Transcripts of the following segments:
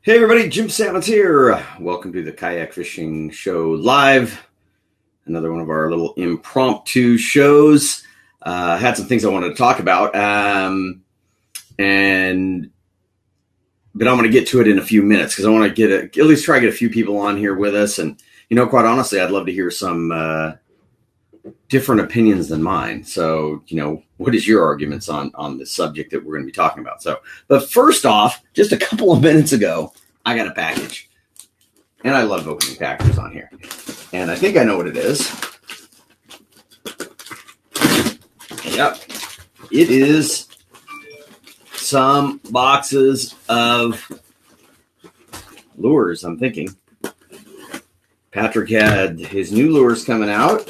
Hey everybody, Jim Sammons here. Welcome to the Kayak Fishing Show Live. Another one of our little impromptu shows. I had some things I wanted to talk about, but I'm going to get to it in a few minutes because I want to at least try to get a few people on here with us. And, quite honestly, I'd love to hear some different opinions than mine. So, what is your arguments on the subject that we're going to be talking about? But first off, just a couple of minutes ago, I got a package. And I love opening packages on here. And I think I know what it is. Yep. It is some boxes of lures, I'm thinking. Patrick had his new lures coming out.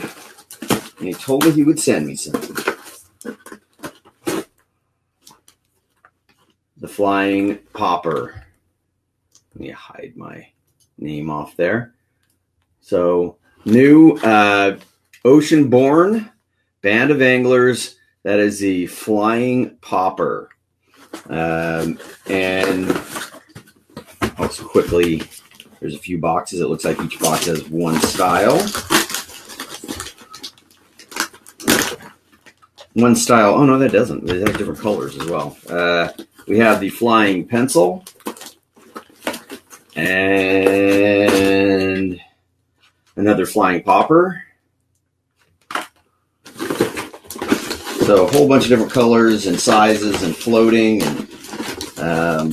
And he told me he would send me some. The Flying Popper. Let me hide my name off there. So, new ocean-born band of anglers. That is the Flying Popper. And also quickly, there's a few boxes. It looks like each box has one style. One style. Oh, no, that doesn't. They have different colors as well. We have the Flying Pencil. And another Flying Popper. So a whole bunch of different colors and sizes and floating. And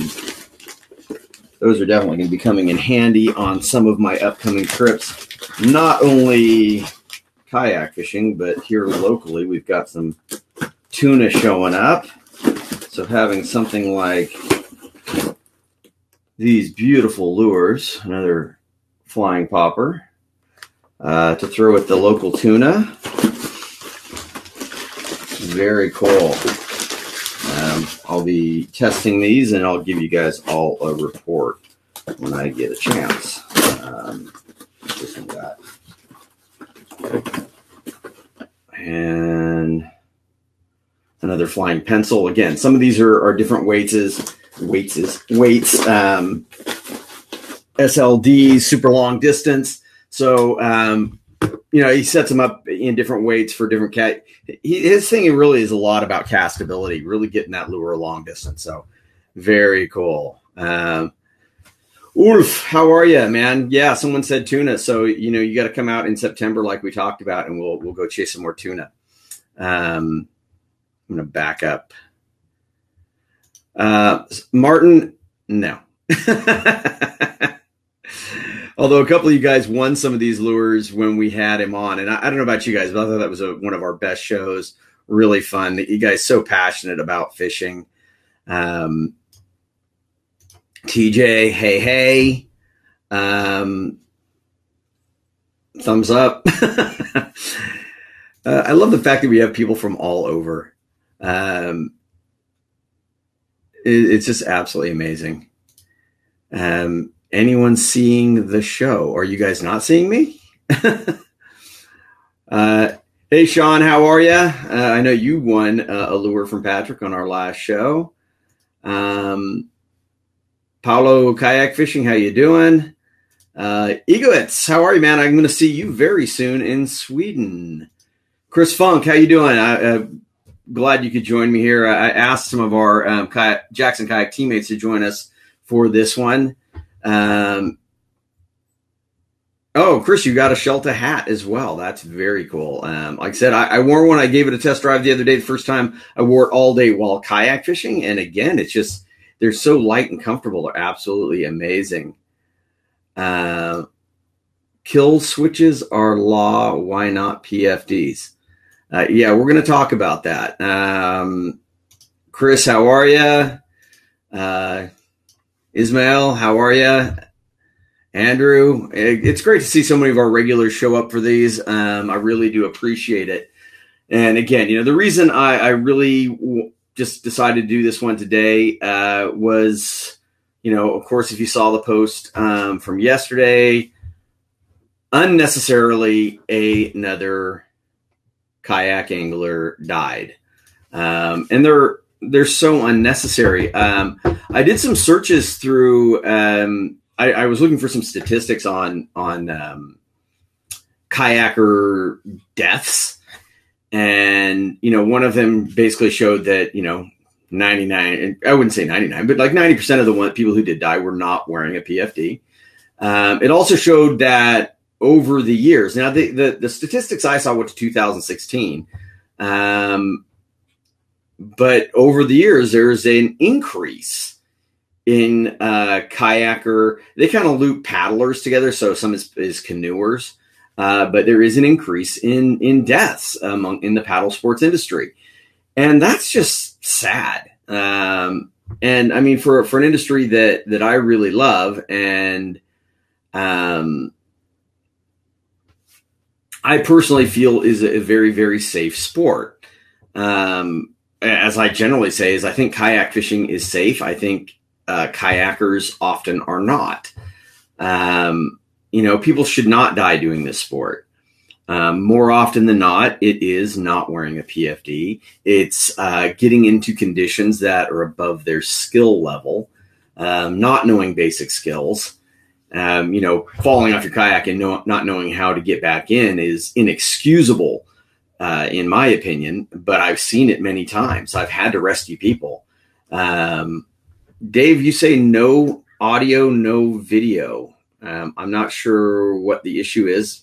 those are definitely going to be coming in handy on some of my upcoming trips. Not only kayak fishing, but here locally we've got some tuna showing up. So having something like these beautiful lures, another Flying Popper, to throw at the local tuna. Very cool. I'll be testing these and I'll give you guys all a report when I get a chance. This one got. And another Flying Pencil. Again, some of these are different weights. SLDs, super long distance. So, he sets them up in different weights for different cat. His thing really is a lot about castability, really getting that lure a long distance. So very cool. Ulf, how are you, man? Yeah, someone said tuna. So, you got to come out in September like we talked about, and we'll go chase some more tuna. I'm going to back up. Martin, no. Although a couple of you guys won some of these lures when we had him on. And I don't know about you guys, but I thought that was one of our best shows. Really fun. You guys so passionate about fishing. TJ, hey. Thumbs up. I love the fact that we have people from all over. It's just absolutely amazing. Anyone seeing the show? Are you guys not seeing me? Hey, Sean, how are you? I know you won a lure from Patrick on our last show. Paolo Kayak Fishing, how you doing? Egoitz, how are you, man? I'm going to see you very soon in Sweden. Chris Funk, how you doing? Glad you could join me here. I asked some of our Jackson Kayak teammates to join us for this one. Chris, you got a Shelta hat as well. That's very cool. Like I said, I wore one. I gave it a test drive the other day. The first time I wore it all day while kayak fishing. And again, it's just, they're so light and comfortable. They're absolutely amazing. Kill switches are law. Why not PFDs? Yeah, we're going to talk about that. Chris, how are you? Ismail, how are you? Andrew, it's great to see so many of our regulars show up for these. I really do appreciate it. And again, the reason I really just decided to do this one today was, of course, if you saw the post from yesterday, unnecessarily another kayak angler died. And there they're so unnecessary. I did some searches through. I was looking for some statistics on kayaker deaths, and one of them basically showed that 99. I wouldn't say 99, but like 90% of the people who did die were not wearing a PFD. It also showed that over the years, now the statistics I saw went to 2016. But over the years, there's an increase in kayaker. They kind of loop paddlers together, so some is canoers. But there is an increase in deaths in the paddle sports industry, and that's just sad. And I mean, for an industry that I really love, and I personally feel is a very, very safe sport. As I generally say, is I think kayak fishing is safe. I think kayakers often are not. People should not die doing this sport. More often than not, it is not wearing a PFD. It's getting into conditions that are above their skill level, not knowing basic skills. Falling off your kayak and not knowing how to get back in is inexcusable. In my opinion, but I've seen it many times. I've had to rescue people. Dave, you say no audio, no video. I'm not sure what the issue is.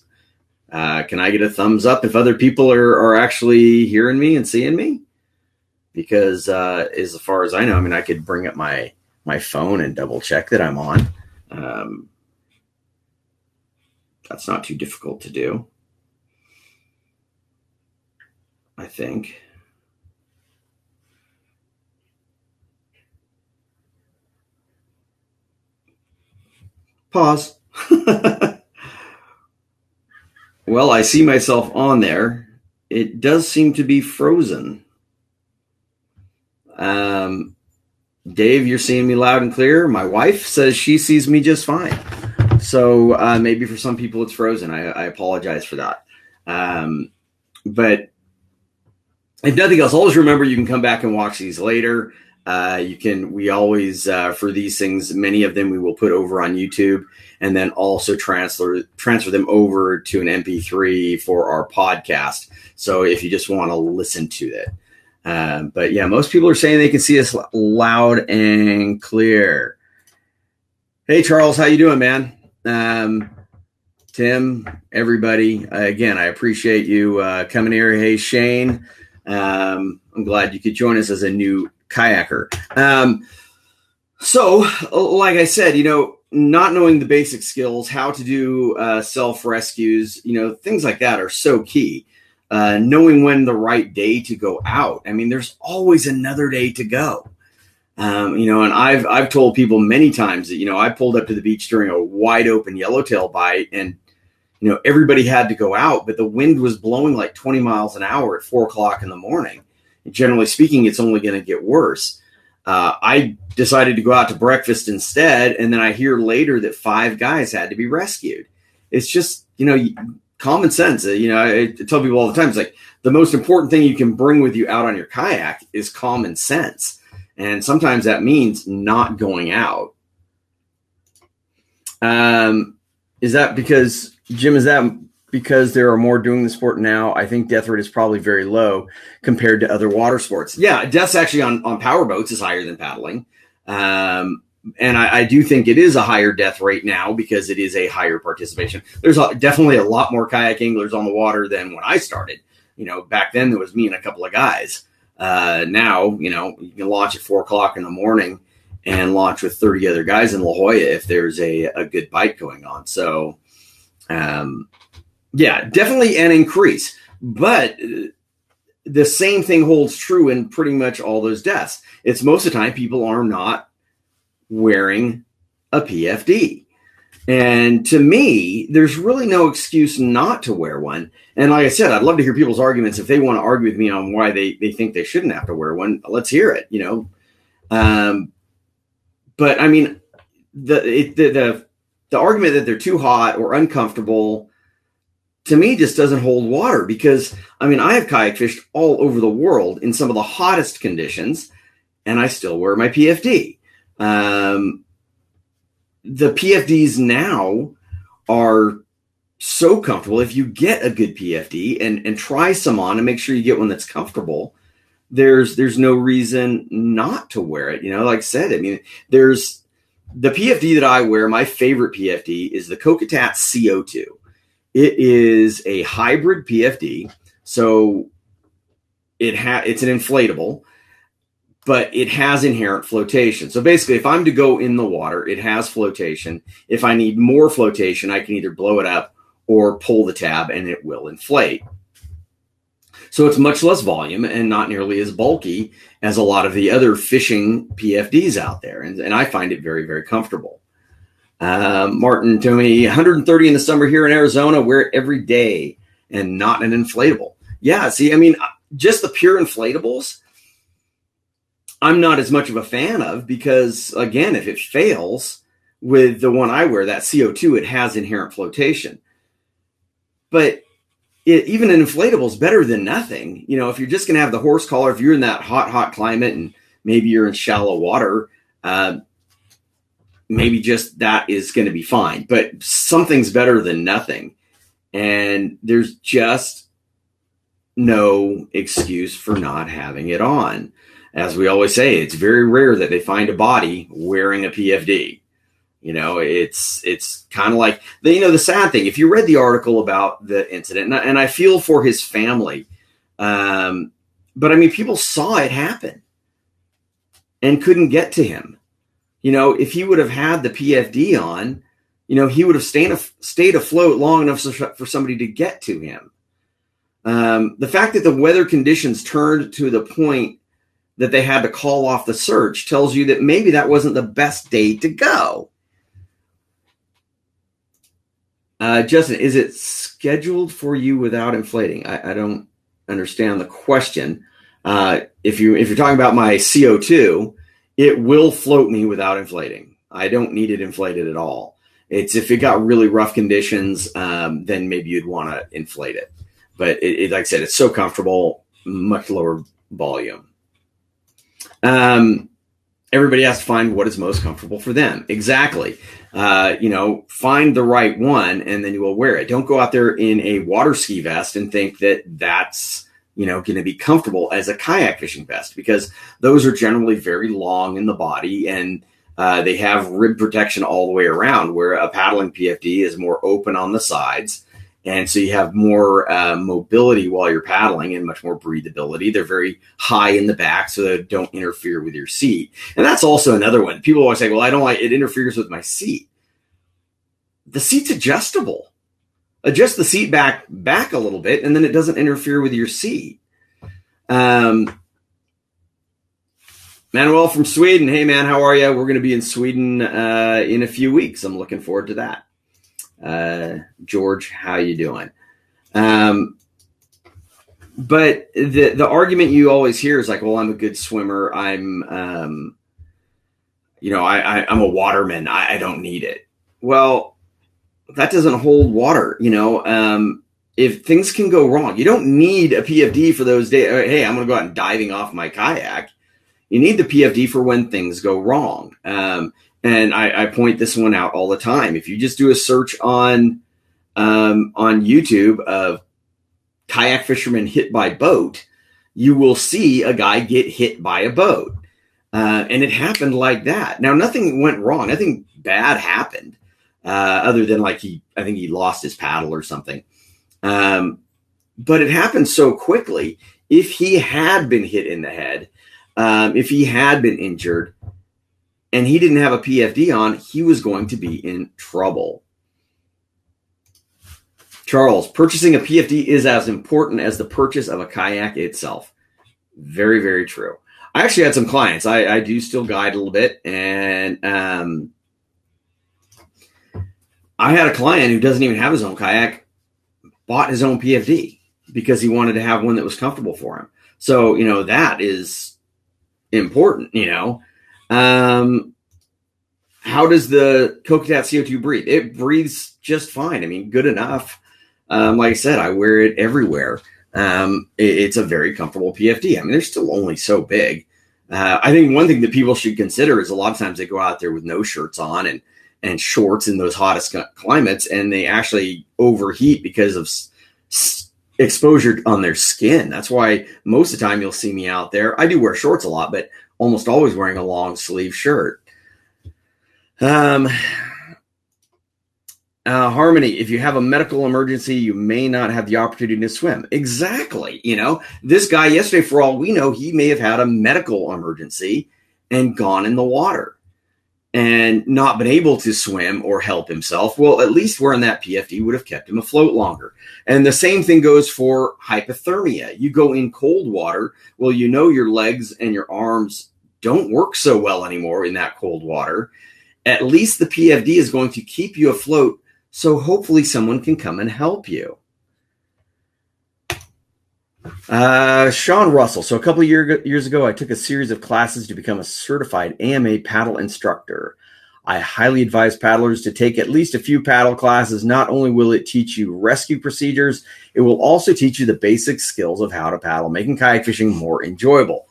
Can I get a thumbs up if other people are actually hearing me and seeing me? Because as far as I know, I mean, I could bring up my phone and double check that I'm on. That's not too difficult to do, I think. Pause. Well, I see myself on there. It does seem to be frozen. Dave, you're seeing me loud and clear. My wife says she sees me just fine. So maybe for some people it's frozen. I apologize for that. But if nothing else, always remember you can come back and watch these later. We always, for these things, many of them we will put over on YouTube and then also transfer them over to an MP3 for our podcast. So if you just want to listen to it. But yeah, most people are saying they can see us loud and clear. Hey, Charles, how you doing, man? Tim, everybody, again, I appreciate you coming here. Hey, Shane. I'm glad you could join us as a new kayaker. So, like I said, not knowing the basic skills, how to do self-rescues, things like that are so key. Knowing when the right day to go out. I mean, there's always another day to go. And I've told people many times that, I pulled up to the beach during a wide open yellowtail bite and, everybody had to go out, but the wind was blowing like 20 miles an hour at 4:00 in the morning. And generally speaking, it's only going to get worse. I decided to go out to breakfast instead. And then I hear later that 5 guys had to be rescued. It's just, common sense. I tell people all the time, it's like the most important thing you can bring with you out on your kayak is common sense. And sometimes that means not going out. Is that because, Jim, because there are more doing the sport now? I think death rate is probably very low compared to other water sports. Yeah, deaths actually on power boats is higher than paddling. And I do think it is a higher death rate now because it is a higher participation. There's definitely a lot more kayak anglers on the water than when I started. Back then there was me and a couple of guys. Now, you can launch at 4:00 in the morning and launch with 30 other guys in La Jolla if there's a good bite going on. So, yeah, definitely an increase. But the same thing holds true in pretty much all those deaths. It's most of the time people are not wearing a PFD. And to me, there's really no excuse not to wear one. And like I said, I'd love to hear people's arguments. If they want to argue with me on why they think they shouldn't have to wear one, let's hear it, But I mean, the argument that they're too hot or uncomfortable, to me, just doesn't hold water because, I mean, I have kayak fished all over the world in some of the hottest conditions. and I still wear my PFD. The PFDs now are so comfortable. If you get a good PFD and try some on and make sure you get one that's comfortable, there's no reason not to wear it. Like I said, I mean, there's the PFD that I wear. My favorite PFD is the Kayak CO2. It is a hybrid PFD. So it's an inflatable, but it has inherent flotation. So basically, if I'm to go in the water, it has flotation. If I need more flotation, I can either blow it up or pull the tab and it will inflate. So it's much less volume and not nearly as bulky as a lot of the other fishing PFDs out there. And I find it very, very comfortable. Martin told me 130 in the summer here in Arizona, wear it every day and not an inflatable. Yeah, see, I mean, just the pure inflatables, I'm not as much of a fan of because, again, if it fails with the one I wear, that CO2, it has inherent flotation. But even an inflatable is better than nothing. If you're just going to have the horse collar, if you're in that hot climate and maybe you're in shallow water, maybe just that is going to be fine. But something's better than nothing. And there's just no excuse for not having it on. As we always say, it's very rare that they find a body wearing a PFD. It's kind of like the sad thing. If you read the article about the incident, and I feel for his family, but I mean, people saw it happen and couldn't get to him. If he would have had the PFD on, he would have stayed afloat long enough for somebody to get to him. The fact that the weather conditions turned to the point that they had to call off the search tells you that maybe that wasn't the best day to go. Justin, is it scheduled for you without inflating? I don't understand the question. If you're talking about my CO2, it will float me without inflating. I don't need it inflated at all. It's if it got really rough conditions, then maybe you'd want to inflate it. But it, like I said, it's so comfortable, much lower volume. Everybody has to find what is most comfortable for them. Exactly. Find the right one and then you will wear it. Don't go out there in a water ski vest and think that that's, going to be comfortable as a kayak fishing vest, because those are generally very long in the body and they have rib protection all the way around, where a paddling PFD is more open on the sides. And so you have more mobility while you're paddling and much more breathability. They're very high in the back, so they don't interfere with your seat. And that's also another one. People always say, well, I don't like it, interferes with my seat. The seat's adjustable. Adjust the seat back a little bit, and then it doesn't interfere with your seat. Manuel from Sweden. Hey, man, how are you? We're going to be in Sweden in a few weeks. I'm looking forward to that. George, how you doing? But the argument you always hear is like, well, I'm a good swimmer. I'm a waterman. I don't need it. Well, that doesn't hold water. If things can go wrong, you don't need a PFD for those days. Hey, I'm going to go out and diving off my kayak. You need the PFD for when things go wrong. And I point this one out all the time. If you just do a search on YouTube of kayak fishermen hit by boat, you will see a guy get hit by a boat. And it happened like that. Now, nothing went wrong. Nothing bad happened, other than I think he lost his paddle or something. But it happened so quickly. If he had been hit in the head, if he had been injured, and he didn't have a PFD on, he was going to be in trouble. Charles, purchasing a PFD is as important as the purchase of a kayak itself. Very, very true. I actually had some clients. I do still guide a little bit. And I had a client who doesn't even have his own kayak, bought his own PFD because he wanted to have one that was comfortable for him. So, that is important, How does the Kayak CO2 breathe? It breathes just fine. I mean, good enough. Like I said, I wear it everywhere. It's a very comfortable PFD. I mean, they're still only so big. I think one thing that people should consider is a lot of times they go out there with no shirts on and shorts in those hottest climates, and they actually overheat because of exposure on their skin. That's why most of the time you'll see me out there. I do wear shorts a lot, but almost always wearing a long sleeve shirt. Harmony, if you have a medical emergency, you may not have the opportunity to swim. Exactly. You know, this guy yesterday, for all we know, he may have had a medical emergency and gone in the water and not been able to swim or help himself. Well, at least wearing that PFD would have kept him afloat longer. And the same thing goes for hypothermia. You go in cold water. Well, you know, your legs and your arms don't work so well anymore in that cold water. At least the PFD is going to keep you afloat. So hopefully someone can come and help you. Sean Russell. So a couple of years ago, I took a series of classes to become a certified AMA paddle instructor. I highly advise paddlers to take at least a few paddle classes. Not only will it teach you rescue procedures, it will also teach you the basic skills of how to paddle, making kayak fishing more enjoyable.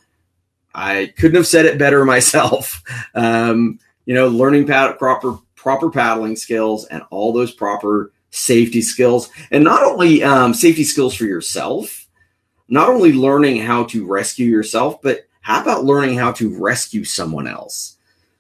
I couldn't have said it better myself. You know, learning proper paddling skills and all those proper safety skills, and not only safety skills for yourself, not only learning how to rescue yourself, but how about learning how to rescue someone else?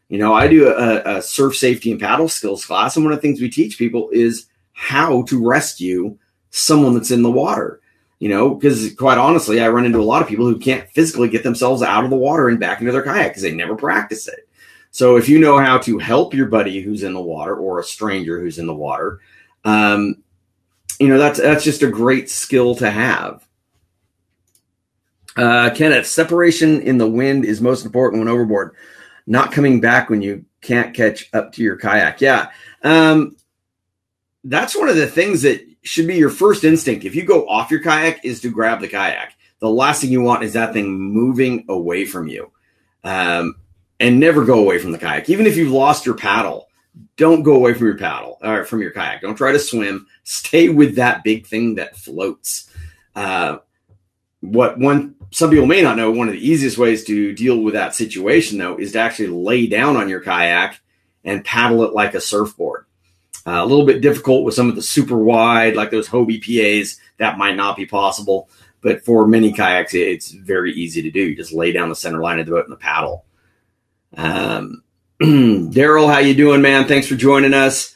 You know, I do a surf safety and paddle skills class, and one of the things we teach people is how to rescue someone that's in the water. You know, because quite honestly, I run into a lot of people who can't physically get themselves out of the water and back into their kayak because they never practice it. So if you know how to help your buddy who's in the water or a stranger who's in the water, you know, that's just a great skill to have. Kenneth, separation in the wind is most important when overboard. Not coming back when you can't catch up to your kayak. Yeah. That's one of the things that should be your first instinct. If you go off your kayak, is to grab the kayak. The last thing you want is that thing moving away from you. And never go away from the kayak. Even if you've lost your paddle, don't go away from your paddle or from your kayak. Don't try to swim. Stay with that big thing that floats. Some people may not know, one of the easiest ways to deal with that situation, though, is to actually lay down on your kayak and paddle it like a surfboard. A little bit difficult with some of the super wide, like those Hobie PAs. That might not be possible. But for many kayaks, it's very easy to do. You just lay down the center line of the boat and the paddle. Daryl, how you doing, man? Thanks for joining us.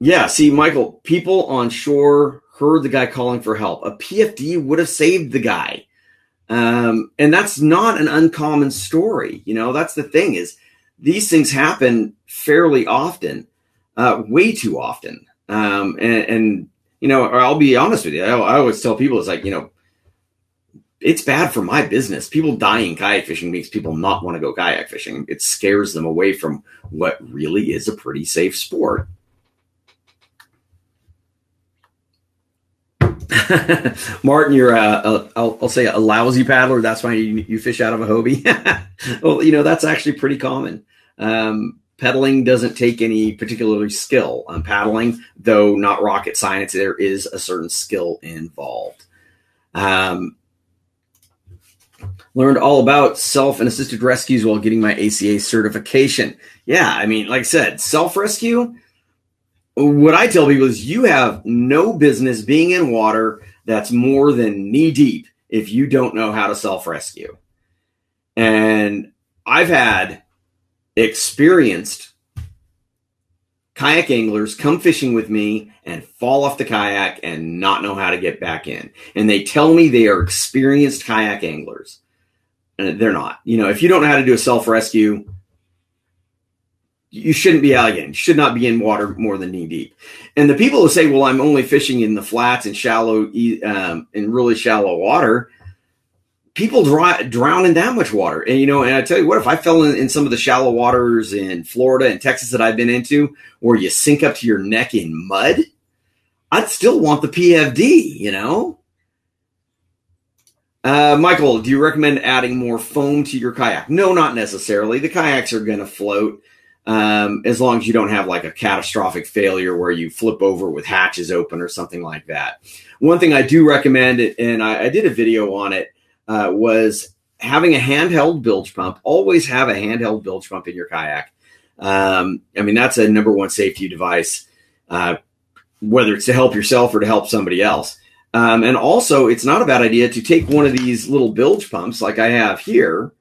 Yeah, see, Michael, people on shore heard the guy calling for help. A PFD would have saved the guy. And that's not an uncommon story. You know, that's the thing, is these things happen fairly often, way too often. And you know, I'll be honest with you. I always tell people, it's like, you know, it's bad for my business. People dying kayak fishing makes people not want to go kayak fishing. It scares them away from what really is a pretty safe sport. Martin, you're I'll say a lousy paddler. That's why you fish out of a Hobie. Well, you know, that's actually pretty common. Pedaling doesn't take any particular skill. Paddling, though not rocket science, there is a certain skill involved. Learned all about self and assisted rescues while getting my ACA certification. Yeah, I mean, like I said, self-rescue, what I tell people is you have no business being in water that's more than knee deep if you don't know how to self-rescue. And I've had experienced kayak anglers come fishing with me and fall off the kayak and not know how to get back in. And they tell me they are experienced kayak anglers. And they're not. You know, if you don't know how to do a self-rescue, you shouldn't be alligating. You should not be in water more than knee deep. And the people who say, well, I'm only fishing in the flats and shallow, in really shallow water, people drown in that much water. And, you know, and I tell you what, if I fell in some of the shallow waters in Florida and Texas that I've been into, where you sink up to your neck in mud, I'd still want the PFD, you know? Michael, do you recommend adding more foam to your kayak? No, not necessarily. The kayaks are going to float. As long as you don't have like a catastrophic failure where you flip over with hatches open or something like that. One thing I do recommend, and I did a video on it, was having a handheld bilge pump, always have a handheld bilge pump in your kayak. I mean, that's a number one safety device, whether it's to help yourself or to help somebody else. And also, it's not a bad idea to take one of these little bilge pumps like I have here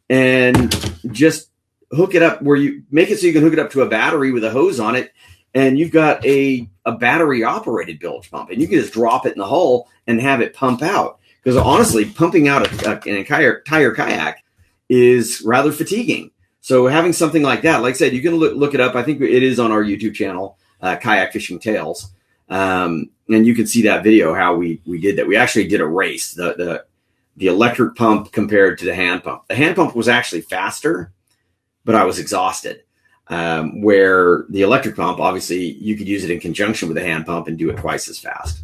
and just hook it up where you make it so you can hook it up to a battery with a hose on it. And you've got a battery operated bilge pump, and you can just drop it in the hull and have it pump out. Because honestly, pumping out an entire kayak is rather fatiguing. So having something like that, like I said, you can look it up. I think it is on our YouTube channel, Kayak Fishing Tales. And you can see that video, how we did that. We actually did a race, the electric pump compared to the hand pump. The hand pump was actually faster, but I was exhausted. Where the electric pump, obviously, you could use it in conjunction with the hand pump and do it twice as fast.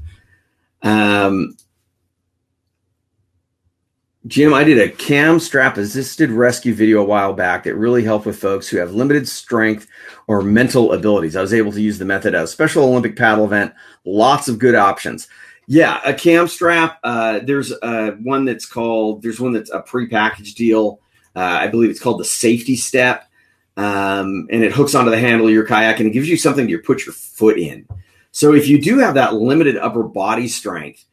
Jim, I did a cam strap assisted rescue video a while back that really helped with folks who have limited strength or mental abilities. I was able to use the method at a Special Olympic paddle event. Lots of good options. Yeah, a cam strap. There's one that's a prepackaged deal. I believe it's called the Safety Step. And it hooks onto the handle of your kayak, and it gives you something to put your foot in. So if you do have that limited upper body strength,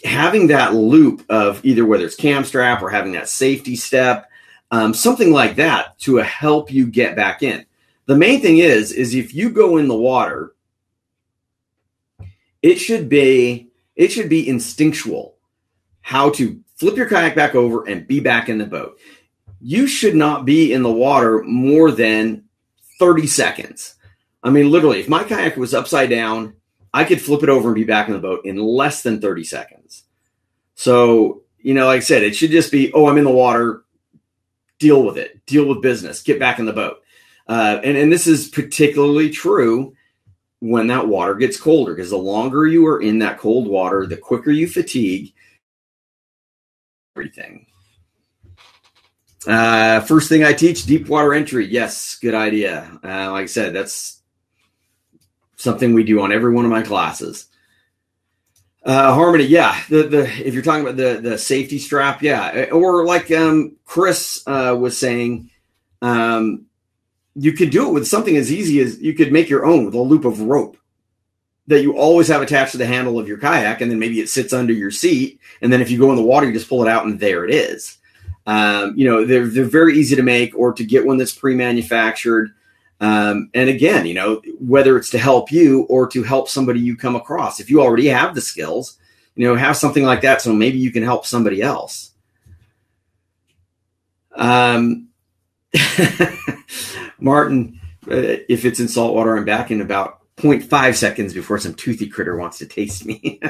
having that loop of either whether it's cam strap or having that safety step, something like that to help you get back in. The main thing is if you go in the water, it should be instinctual how to flip your kayak back over and be back in the boat. You should not be in the water more than 30 seconds. I mean, literally, if my kayak was upside down, I could flip it over and be back in the boat in less than 30 seconds. So, like I said, it should just be, I'm in the water, deal with it, deal with business, get back in the boat. And this is particularly true when that water gets colder, because the longer you are in that cold water, the quicker you fatigue everything. First thing I teach, deep water entry. Yes, good idea. Like I said, that's something we do on every one of my classes. Harmony, yeah. If you're talking about the safety strap, yeah. Or like Chris was saying, you could do it with something as easy as you could make your own with a loop of rope that you always have attached to the handle of your kayak, and then maybe it sits under your seat, and then if you go in the water, you just pull it out, and there it is. They're very easy to make, or to get one that's pre-manufactured. And again, whether it's to help you or to help somebody you come across, if you already have the skills, have something like that, so maybe you can help somebody else. Martin, if it's in salt water, I'm back in about 0.5 seconds before some toothy critter wants to taste me.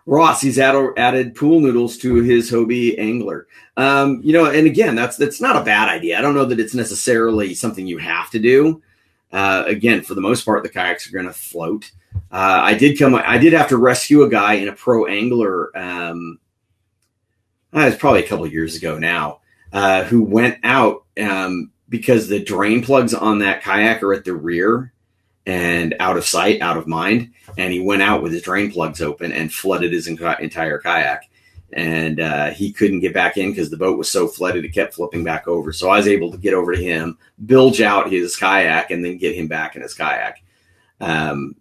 Ross, he's added pool noodles to his Hobie angler. And again, that's not a bad idea. I don't know that it's necessarily something you have to do. Again, for the most part, the kayaks are going to float. I did have to rescue a guy in a pro angler. It's probably a couple of years ago now, who went out, because the drain plugs on that kayak are at the rear and out of sight, out of mind. And he went out with his drain plugs open and flooded his entire kayak. And he couldn't get back in because the boat was so flooded, it kept flipping back over. So I was able to get over to him, bilge out his kayak, and then get him back in his kayak. Fun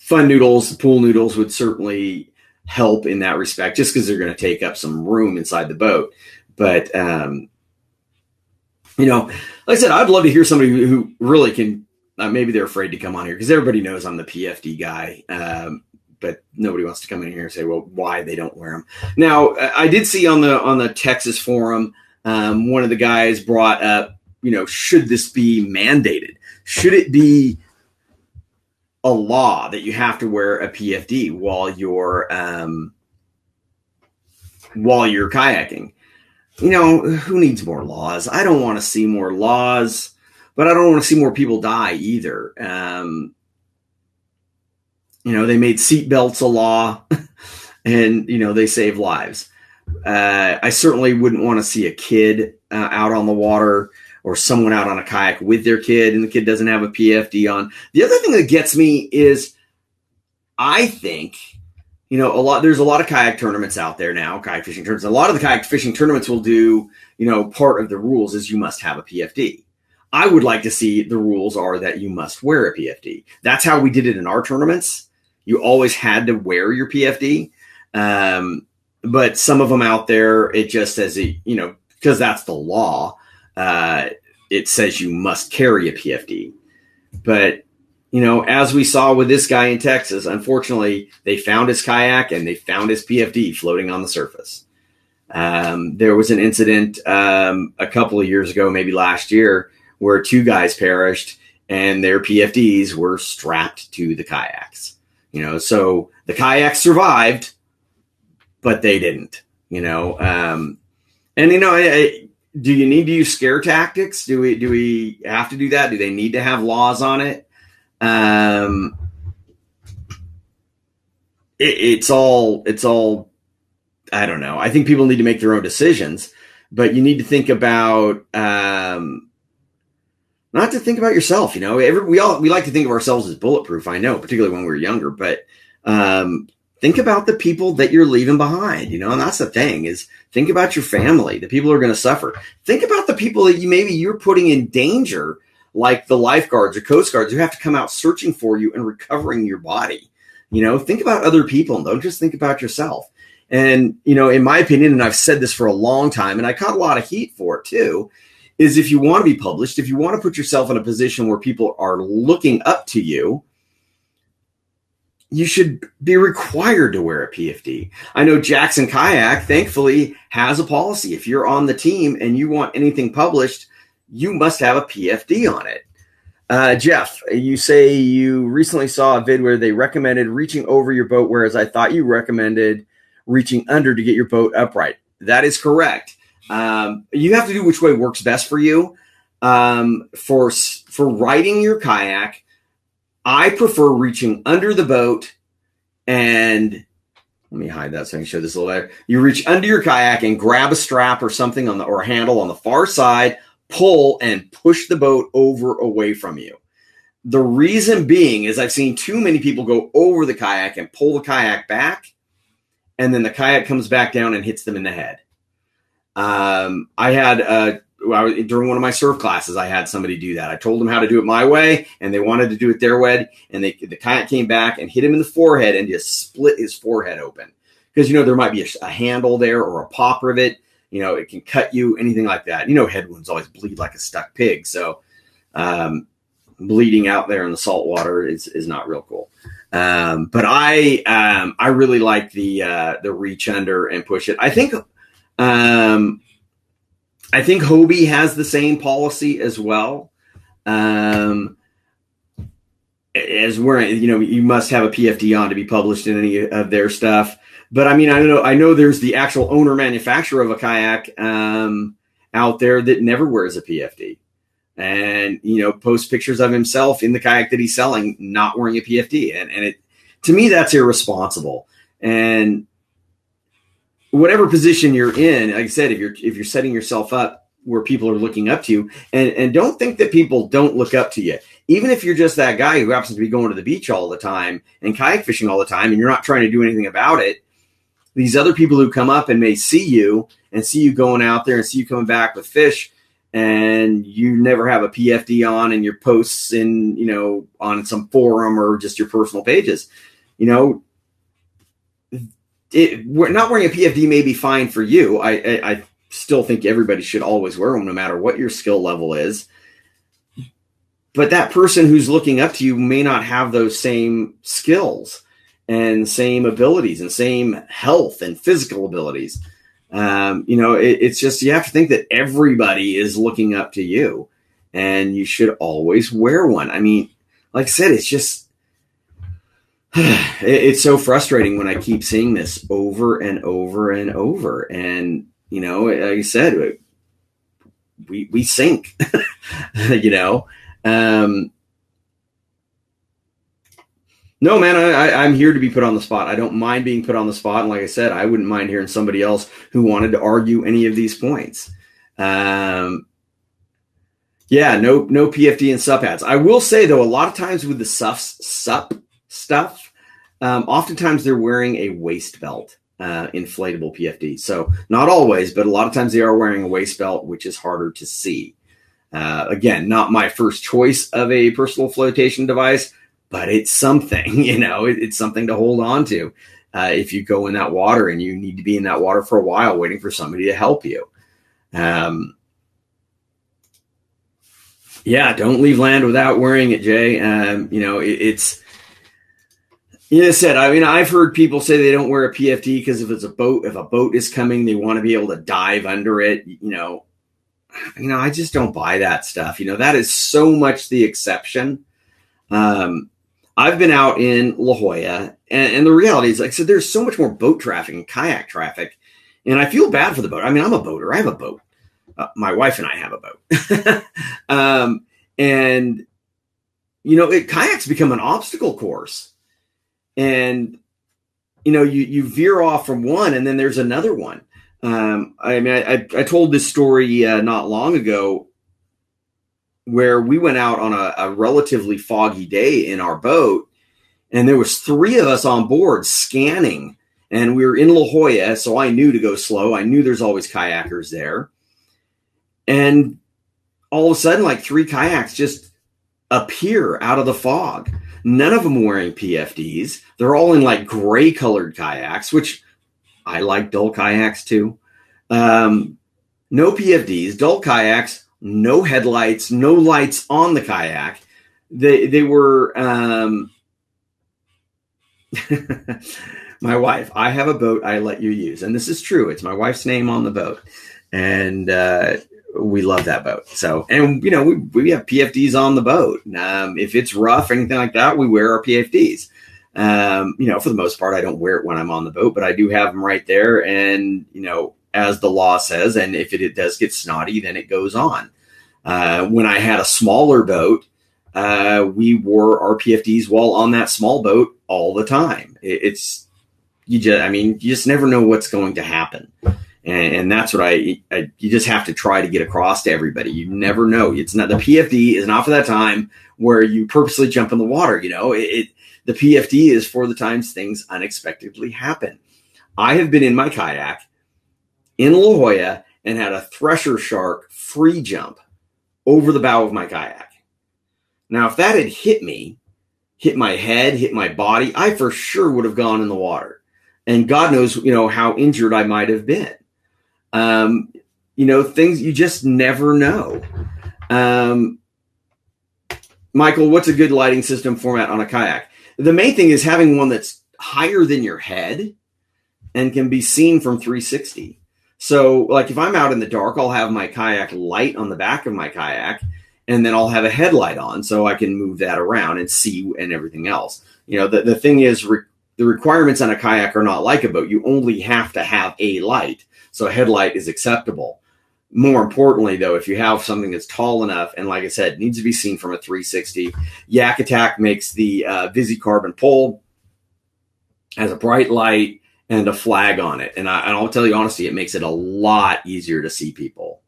noodles, pool noodles would certainly help in that respect, just because they're going to take up some room inside the boat. But, like I said, I'd love to hear somebody who really can. Maybe they're afraid to come on here because everybody knows I'm the PFD guy, but nobody wants to come in here and say, well, why they don't wear them. Now, I did see on the Texas forum, one of the guys brought up, should this be mandated? Should it be a law that you have to wear a PFD while you're kayaking? Who needs more laws? I don't want to see more laws. But I don't want to see more people die either. They made seat belts a law and, they save lives. I certainly wouldn't want to see a kid out on the water, or someone out on a kayak with their kid and the kid doesn't have a PFD on. The other thing that gets me is, I think, there's a lot of kayak tournaments out there now, kayak fishing tournaments. A lot of the kayak fishing tournaments will do, part of the rules is you must have a PFD. I would like to see the rules are that you must wear a PFD. That's how we did it in our tournaments. You always had to wear your PFD. But some of them out there, it just says, because that's the law, it says you must carry a PFD. But, as we saw with this guy in Texas, unfortunately, they found his kayak and they found his PFD floating on the surface. There was an incident a couple of years ago, maybe last year, where 2 guys perished and their PFDs were strapped to the kayaks. So the kayaks survived, but they didn't. Do you need to use scare tactics? Do we have to do that? Do they need to have laws on it? It's all, I don't know. I think people need to make their own decisions, but you need to think about, not to think about yourself. We like to think of ourselves as bulletproof. I know, particularly when we were younger, but, think about the people that you're leaving behind, and that's the thing is think about your family, the people who are going to suffer. Think about the people that you're putting in danger, like the lifeguards or coast guards who have to come out searching for you and recovering your body. Think about other people and don't just think about yourself. And, in my opinion, and I've said this for a long time, and I caught a lot of heat for it too, is if you want to be published, if you want to put yourself in a position where people are looking up to you, you should be required to wear a PFD. I know Jackson Kayak, thankfully, has a policy. If you're on the team and you want anything published, you must have a PFD on it. Jeff, you say you recently saw a vid where they recommended reaching over your boat, whereas I thought you recommended reaching under to get your boat upright. That is correct. You have to do which way works best for you. For riding your kayak, I prefer reaching under the boat, and let me hide that so I can show this a little better. You reach under your kayak and grab a strap or something or a handle on the far side, pull and push the boat over away from you. The reason being is I've seen too many people go over the kayak and pull the kayak back, and then the kayak comes back down and hits them in the head. During one of my surf classes, I had somebody do that. I told them how to do it my way, and they wanted to do it their way. And the kayak came back and hit him in the forehead and just split his forehead open. Because, there might be a handle there or a pop rivet. It can cut you, anything like that. Head wounds always bleed like a stuck pig. So bleeding out there in the salt water is not real cool. But I really like the reach under and push it. I think Hobie has the same policy as well. As where, you must have a PFD on to be published in any of their stuff. But I know there's the actual owner manufacturer of a kayak out there that never wears a PFD and, posts pictures of himself in the kayak that he's selling, not wearing a PFD. And to me, that's irresponsible. And whatever position you're in, like I said, if you're setting yourself up where people are looking up to you, and don't think that people don't look up to you. Even if you're just that guy who happens to be going to the beach all the time and kayak fishing all the time, and you're not trying to do anything about it, these other people who come up and may see you going out there and see you coming back with fish, and you never have a PFD on and your posts in, on some forum or just your personal pages, not wearing a PFD may be fine for you. I still think everybody should always wear them no matter what your skill level is. But that person who's looking up to you may not have those same skills and same abilities and same health and physical abilities. It's just, you have to think that everybody is looking up to you and you should always wear one. I mean, like I said, it's just, it's so frustrating when I keep seeing this over and over and over. And, like I said, we sink, No, man, I'm here to be put on the spot. I don't mind being put on the spot. And like I said, I wouldn't mind hearing somebody else who wanted to argue any of these points. No PFD and sup hats. I will say, though, a lot of times with the sup stuff, oftentimes they're wearing a waist belt, inflatable PFD. So not always, but a lot of times they are wearing a waist belt, which is harder to see. Again, not my first choice of a personal flotation device, but it's something, it's something to hold on to. If you go in that water and you need to be in that water for a while, waiting for somebody to help you. Yeah, don't leave land without wearing it, Jay. It's, I said, I've heard people say they don't wear a PFD because if a boat is coming, they want to be able to dive under it. I just don't buy that stuff. That is so much the exception. I've been out in La Jolla, and the reality is, like I said, there's so much more boat traffic and kayak traffic, and I feel bad for the boat. I'm a boater. I have a boat. My wife and I have a boat. Kayaks become an obstacle course, and you veer off from one, and then there's another one. I told this story not long ago where we went out on a relatively foggy day in our boat, and there was 3 of us on board scanning, and we were in La Jolla, so I knew to go slow. I knew there's always kayakers there. And all of a sudden, like 3 kayaks just appear out of the fog. None of them wearing PFDs. They're all in like gray colored kayaks, which I like dull kayaks too. No PFDs, dull kayaks, no headlights, no lights on the kayak. They were, my wife, I have a boat I let you use. And this is true. It's my wife's name on the boat. And, we love that boat. So, and we have PFDs on the boat. If it's rough or anything like that, we wear our PFDs. For the most part, I don't wear it when I'm on the boat, but I do have them right there. And, as the law says, and if it does get snotty, then it goes on. When I had a smaller boat, we wore our PFDs while on that small boat all the time. You just never know what's going to happen. And that's what you just have to try to get across to everybody. You never know. It's not, the PFD is not for that time where you purposely jump in the water. The PFD is for the times things unexpectedly happen. I have been in my kayak in La Jolla and had a thresher shark free jump over the bow of my kayak. Now, if that had hit me, hit my head, hit my body, I for sure would have gone in the water. And God knows, how injured I might have been. Things you just never know. Michael, what's a good lighting system format on a kayak? The main thing is having one that's higher than your head and can be seen from 360. So like if I'm out in the dark, I'll have my kayak light on the back of my kayak, and then I'll have a headlight on so I can move that around and see and everything else. The thing is, the requirements on a kayak are not like a boat. You only have to have a light. So a headlight is acceptable. More importantly, though, if you have something that's tall enough, and like I said, needs to be seen from a 360, Yak Attack makes the VisiCarbon pole, has a bright light and a flag on it. And I'll tell you honestly, it makes it a lot easier to see people.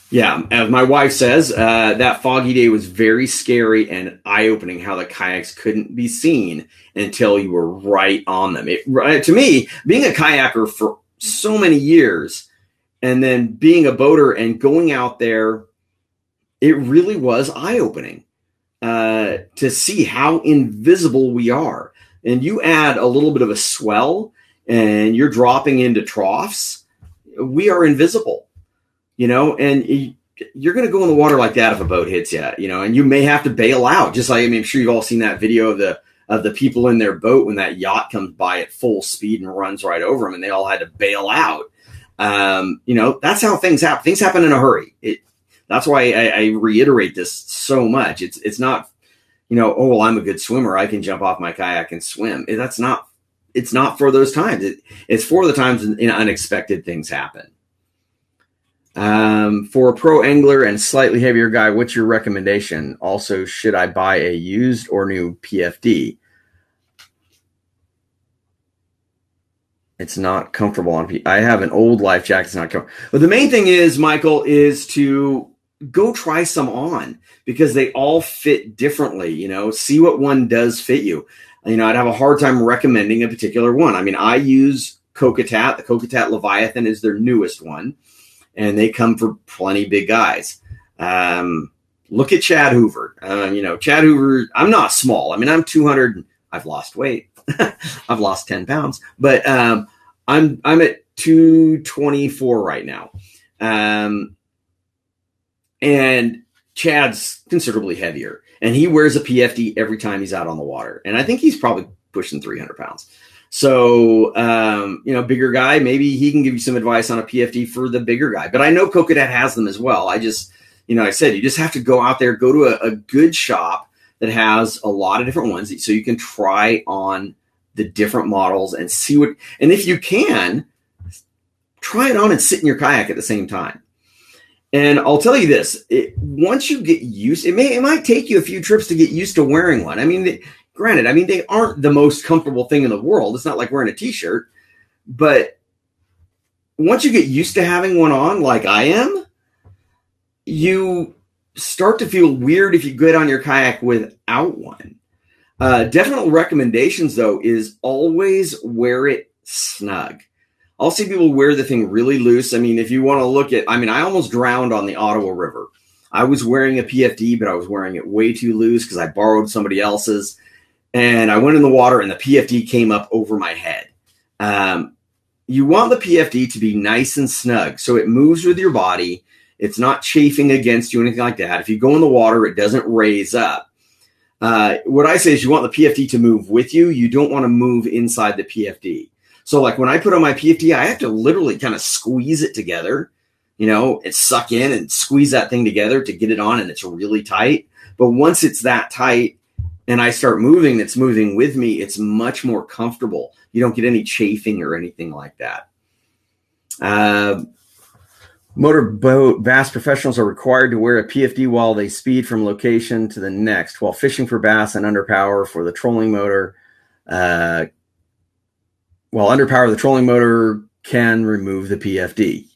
Yeah, as my wife says, that foggy day was very scary and eye-opening how the kayaks couldn't be seen until you were right on them. To me, being a kayaker for so many years and then being a boater and going out there, it really was eye-opening to see how invisible we are. And you add a little bit of a swell and you're dropping into troughs, we are invisible. And you're going to go in the water like that if a boat hits you, and you may have to bail out. Just like, I'm sure you've all seen that video of the people in their boat when that yacht comes by at full speed and runs right over them and they all had to bail out. That's how things happen. Things happen in a hurry. That's why I reiterate this so much. It's not, oh, well, I'm a good swimmer, I can jump off my kayak and swim. It's not for those times. It's for the times unexpected things happen. For a pro angler and slightly heavier guy, what's your recommendation? Also, should I buy a used or new PFD? It's not comfortable on I have an old life jacket. It's not comfortable. But the main thing is, Michael, is to go try some on, because they all fit differently. See what one does fit you. I'd have a hard time recommending a particular one. I mean, I use Kokatat. The Kokatat Leviathan is their newest one, and they come for plenty big guys. Look at Chad Hoover. Chad Hoover, I'm not small. I mean, I'm 200. I've lost weight. I've lost 10 pounds, but I'm at 224 right now. And Chad's considerably heavier, and he wears a PFD every time he's out on the water. And I think he's probably pushing 300 pounds. So, bigger guy, maybe he can give you some advice on a PFD for the bigger guy. But I know Kokatat has them as well. I just, I said, you just have to go out there, go to a good shop that has a lot of different ones, so you can try on the different models and see and if you can, try it on and sit in your kayak at the same time. And I'll tell you this, once you get used, it might take you a few trips to get used to wearing one. I mean, granted, they aren't the most comfortable thing in the world. It's not like wearing a t-shirt, but once you get used to having one on, like I am, you start to feel weird if you get on your kayak without one. Definite recommendations, though, is always wear it snug. I'll see people wear the thing really loose. I mean, if you want to look at, I almost drowned on the Ottawa River. I was wearing a PFD, but I was wearing it way too loose because I borrowed somebody else's. And I went in the water and the PFD came up over my head. You want the PFD to be nice and snug so it moves with your body. It's not chafing against you, anything like that. If you go in the water, it doesn't raise up. What I say is you want the PFD to move with you. You don't want to move inside the PFD. So like when I put on my PFD, I have to literally kind of squeeze it together, and suck in and squeeze that thing together to get it on, and it's really tight. But once it's that tight and I start moving, it's moving with me, it's much more comfortable. You don't get any chafing or anything like that. Motorboat bass professionals are required to wear a PFD while they speed from location to the next, while fishing for bass and underpower for the trolling motor. While underpower the trolling motor can remove the PFD.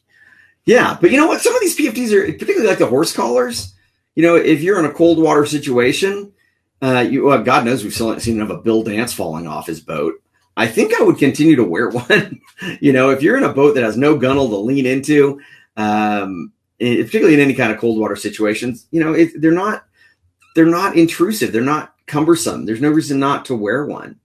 Yeah, but you know what? Some of these PFDs are, particularly like the horse collars, if you're in a cold water situation, God knows we've seen enough of Bill Dance falling off his boat. I think I would continue to wear one. If you're in a boat that has no gunnel to lean into, particularly in any kind of cold water situations, they're not intrusive. They're not cumbersome. There's no reason not to wear one.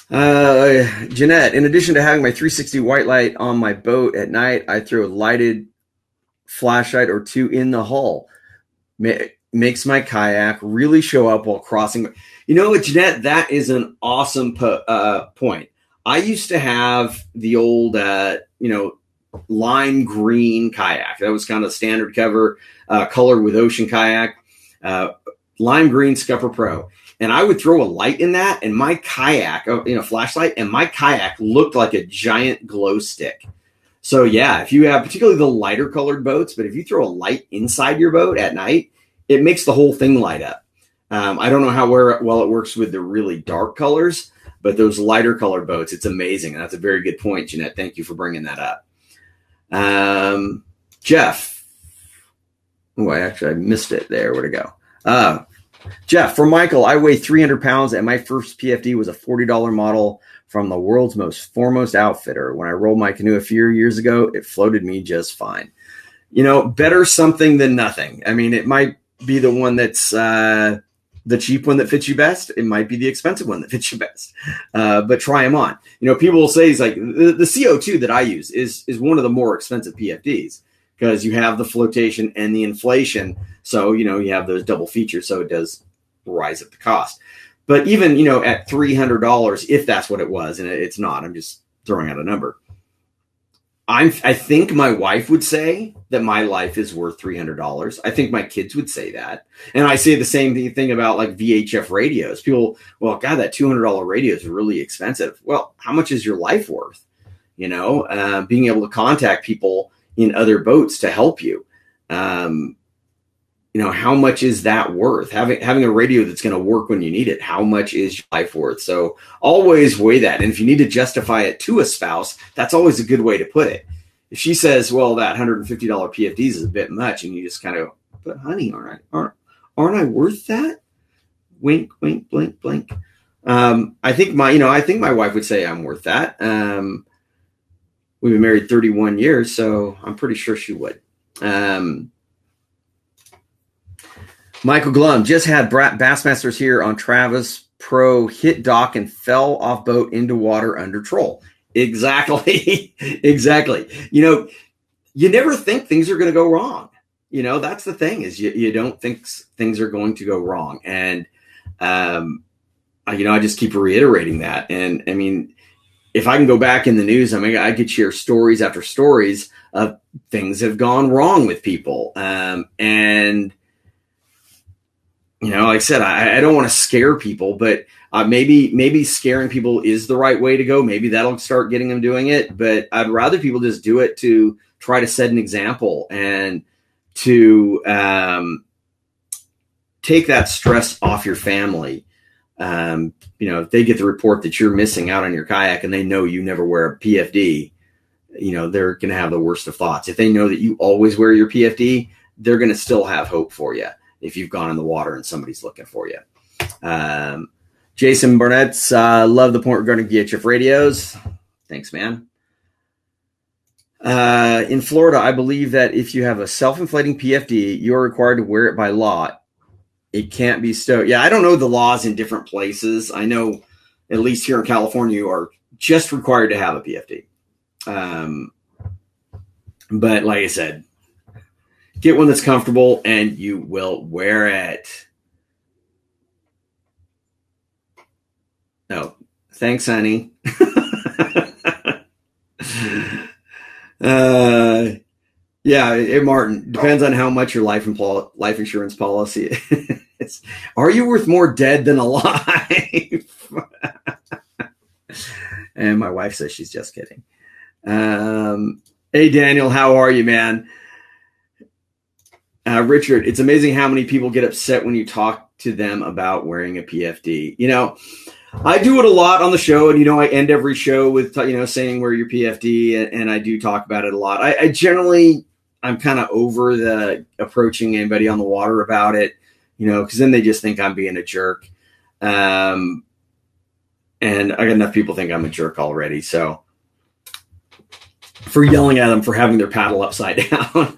Jeanette, in addition to having my 360 white light on my boat at night, I throw a lighted flashlight or two in the hull. Makes my kayak really show up while crossing. Jeanette, that is an awesome point. I used to have the old, lime green kayak. That was kind of standard cover, color with ocean kayak, lime green Scupper Pro. And I would throw a light in that, and my kayak, flashlight, and my kayak looked like a giant glow stick. So yeah, if you have particularly the lighter colored boats, but if you throw a light inside your boat at night, it makes the whole thing light up. I don't know how well it works with the really dark colors, but those lighter colored boats, it's amazing. And that's a very good point, Jeanette. Thank you for bringing that up. Jeff. Oh, I missed it there. Where'd it go? Jeff, for Michael, I weigh 300 pounds, and my first PFD was a $40 model from the world's most foremost outfitter. When I rolled my canoe a few years ago, it floated me just fine. Better something than nothing. It might be the one that's the cheap one that fits you best. It might be the expensive one that fits you best. But try them on. People will say, it's like the CO2 that I use is one of the more expensive PFDs, because you have the flotation and the inflation. So, you have those double features. So it does rise up the cost. But even, at $300, if that's what it was, and it's not, I'm just throwing out a number. I think my wife would say that my life is worth $300. I think my kids would say that. And I say the same thing about like VHF radios. People, well, God, that $200 radio is really expensive. Well, how much is your life worth? Being able to contact people in other boats to help you. How much is that worth? Having a radio that's going to work when you need it, how much is your life worth? So always weigh that. And if you need to justify it to a spouse, that's always a good way to put it. if she says, well, that $150 PFDs is a bit much, and you just kind of, but honey, aren't I worth that? Wink, wink, blink, blink. I think my wife would say I'm worth that. We've been married 31 years, so I'm pretty sure she would. Michael Glum just had Bassmasters here on Travis Pro, hit dock and fell off boat into water under troll. Exactly. Exactly. You never think things are going to go wrong. That's the thing, is you don't think things are going to go wrong. And, I just keep reiterating that. And I mean, if I can go back in the news, I could share stories after stories of things have gone wrong with people. And, like I said, I don't want to scare people, but maybe scaring people is the right way to go. Maybe that'll start getting them doing it. But I'd rather people just do it to try to set an example and to take that stress off your family. If they get the report that you're missing out on your kayak and they know you never wear a PFD, they're going to have the worst of thoughts. If they know that you always wear your PFD, they're going to still have hope for you if you've gone in the water and somebody's looking for you. Jason Burnett's love the point regarding VHF radios. Thanks, man. In Florida, I believe that if you have a self-inflating PFD, you're required to wear it by law. It can't be stowed. Yeah, I don't know the laws in different places. I know, at least here in California, you are just required to have a PFD. But like I said, get one that's comfortable and you will wear it. Oh, thanks, honey. Yeah, Martin, depends on how much your life insurance policy is. Are you worth more dead than alive? And my wife says she's just kidding. Hey, Daniel, how are you, man? Richard, it's amazing how many people get upset when you talk to them about wearing a PFD. I do it a lot on the show, and I end every show with saying wear your PFD, and I do talk about it a lot. I generally, I'm kind of over the approaching anybody on the water about it, because then they just think I'm being a jerk. And I got enough people think I'm a jerk already. So for yelling at them for having their paddle upside down,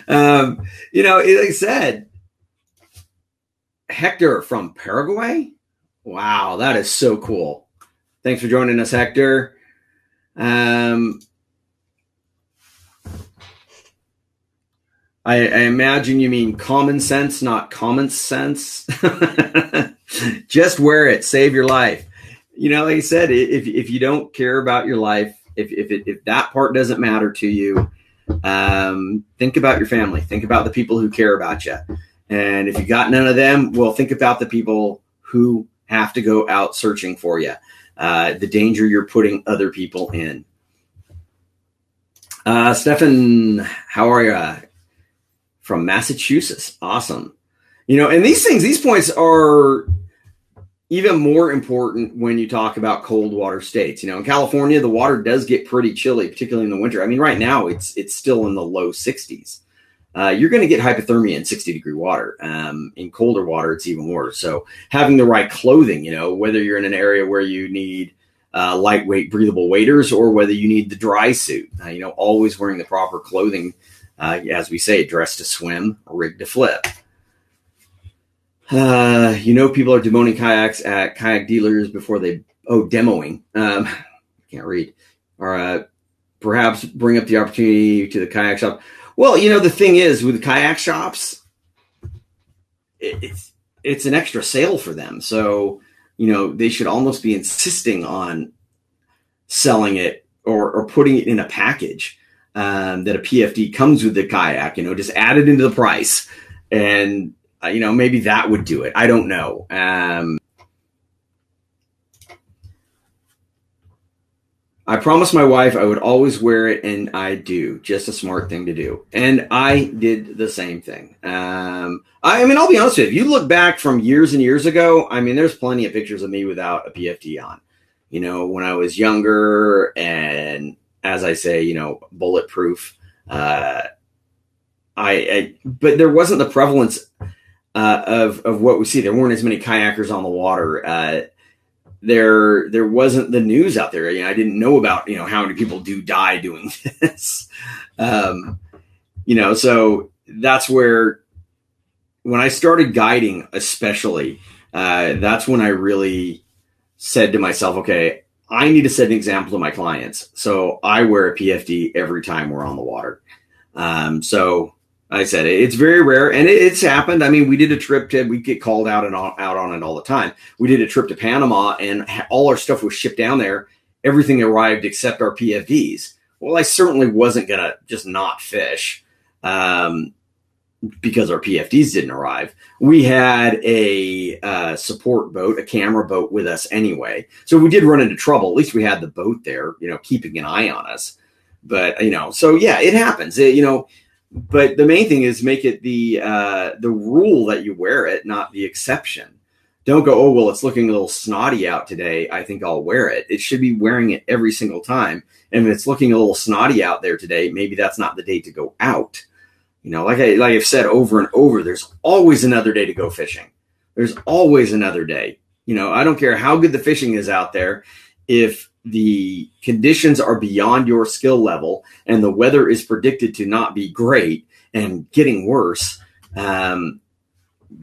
like I said, Hector from Paraguay. Wow, that is so cool. Thanks for joining us, Hector. I imagine you mean common sense, not common sense. Just wear it. Save your life. Like I said, if you don't care about your life, if that part doesn't matter to you, think about your family. Think about the people who care about you. And if you got none of them, well, think about the people who have to go out searching for you. The danger you're putting other people in. Stefan, how are you? From Massachusetts. Awesome. And these points are even more important when you talk about cold water states. In California, the water does get pretty chilly, particularly in the winter. I mean, right now it's still in the low 60s. You're going to get hypothermia in 60-degree water. In colder water, it's even worse. So having the right clothing, whether you're in an area where you need lightweight, breathable waders, or whether you need the dry suit, always wearing the proper clothing. As we say, dressed to swim, rigged to flip. People are demoing kayaks at kayak dealers before demoing. Can't read. Or perhaps bring up the opportunity to the kayak shop. Well, the thing is, with the kayak shops, it's an extra sale for them. So, they should almost be insisting on selling it or putting it in a package. That a PFD comes with the kayak, just add it into the price, and maybe that would do it. I don't know. I promised my wife I would always wear it, and I do. Just a smart thing to do, and I did the same thing. I'll be honest with you. If you look back from years and years ago, there's plenty of pictures of me without a PFD on. When I was younger and as I say, bulletproof. But there wasn't the prevalence of what we see. There weren't as many kayakers on the water. There wasn't the news out there. I didn't know about, how many people do die doing this. So that's where, when I started guiding, especially, that's when I really said to myself, okay, I need to set an example to my clients. So I wear a PFD every time we're on the water. So I said, it's very rare, and it's happened. I mean, we did a trip we get called out on it all the time. We did a trip to Panama, and all our stuff was shipped down there. Everything arrived except our PFDs. Well, I certainly wasn't going to just not fish because our PFDs didn't arrive. We had a support boat, a camera boat with us anyway. So we did run into trouble. At least we had the boat there, keeping an eye on us. But, so yeah, it happens. But the main thing is make it the rule that you wear it, not the exception. Don't go, oh, well, it's looking a little snotty out today, I think I'll wear it. It should be wearing it every single time. And if it's looking a little snotty out there today, maybe that's not the day to go out. Like I've said over and over, there's always another day to go fishing. There's always another day. I don't care how good the fishing is out there. If the conditions are beyond your skill level and the weather is predicted to not be great and getting worse, don't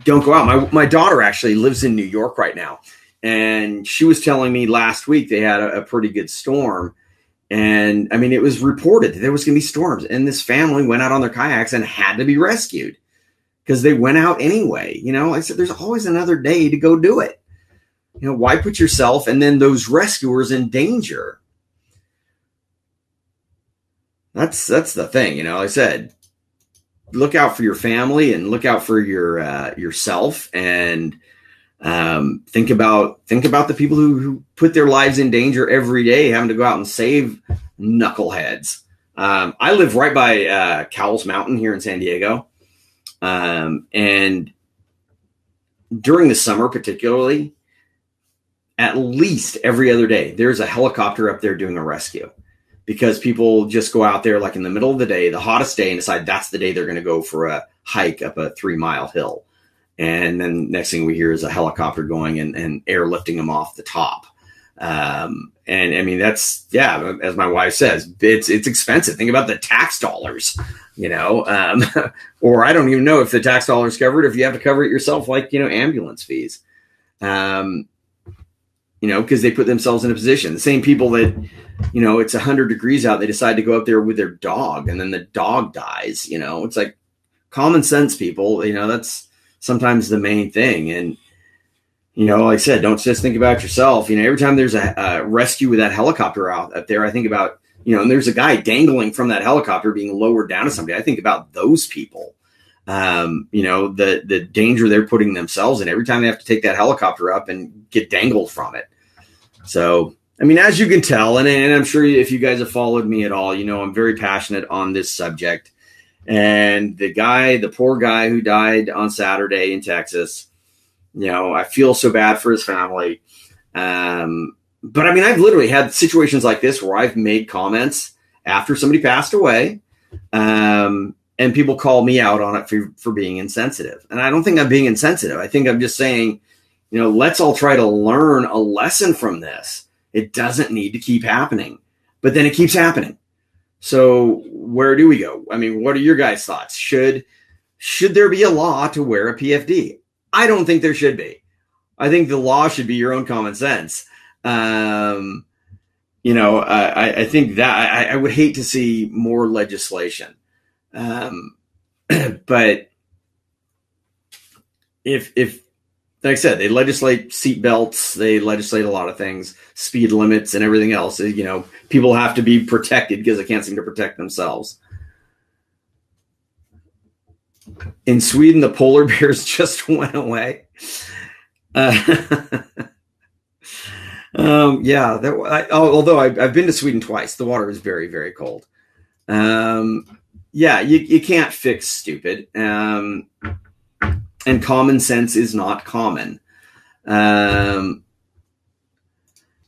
go out. My daughter actually lives in New York right now, and she was telling me last week they had a pretty good storm. And I mean, it was reported that there was going to be storms, and this family went out on their kayaks and had to be rescued because they went out anyway. I said, there's always another day to go do it. Why put yourself and then those rescuers in danger? That's the thing. I said, look out for your family and look out for yourself, and think about the people who put their lives in danger every day, having to go out and save knuckleheads. I live right by Cowles Mountain here in San Diego, and during the summer, particularly, at least every other day, there's a helicopter up there doing a rescue, because people just go out there like in the middle of the day, the hottest day, and decide that's the day they're going to go for a hike up a 3-mile hill. And then next thing we hear is a helicopter going and airlifting them off the top. And I mean, that's, yeah, as my wife says, it's expensive. Think about the tax dollars, or I don't even know if the tax dollars covered, if you have to cover it yourself, like, ambulance fees. Because they put themselves in a position. The same people that, it's 100 degrees out, they decide to go up there with their dog, and then the dog dies. It's like common sense, people. That's sometimes the main thing. And, like I said, don't just think about yourself. Every time there's a rescue with that helicopter out there, I think about, and there's a guy dangling from that helicopter being lowered down to somebody. I think about those people. The danger they're putting themselves in every time they have to take that helicopter up and get dangled from it. So, I mean, as you can tell, and I'm sure if you guys have followed me at all, I'm very passionate on this subject. And the poor guy who died on Saturday in Texas, I feel so bad for his family. But I mean, I've literally had situations like this where I've made comments after somebody passed away, and people call me out on it for being insensitive. And I don't think I'm being insensitive. I think I'm just saying, let's all try to learn a lesson from this. It doesn't need to keep happening, but then it keeps happening. So where do we go? I mean, what are your guys' thoughts? Should there be a law to wear a PFD? I don't think there should be. I think the law should be your own common sense. I think that I would hate to see more legislation. But if like I said, they legislate seat belts, they legislate a lot of things, speed limits and everything else. People have to be protected because they can't seem to protect themselves. In Sweden, the polar bears just went away. Although I've been to Sweden twice, the water is very, very cold. You can't fix stupid. And common sense is not common. Martin,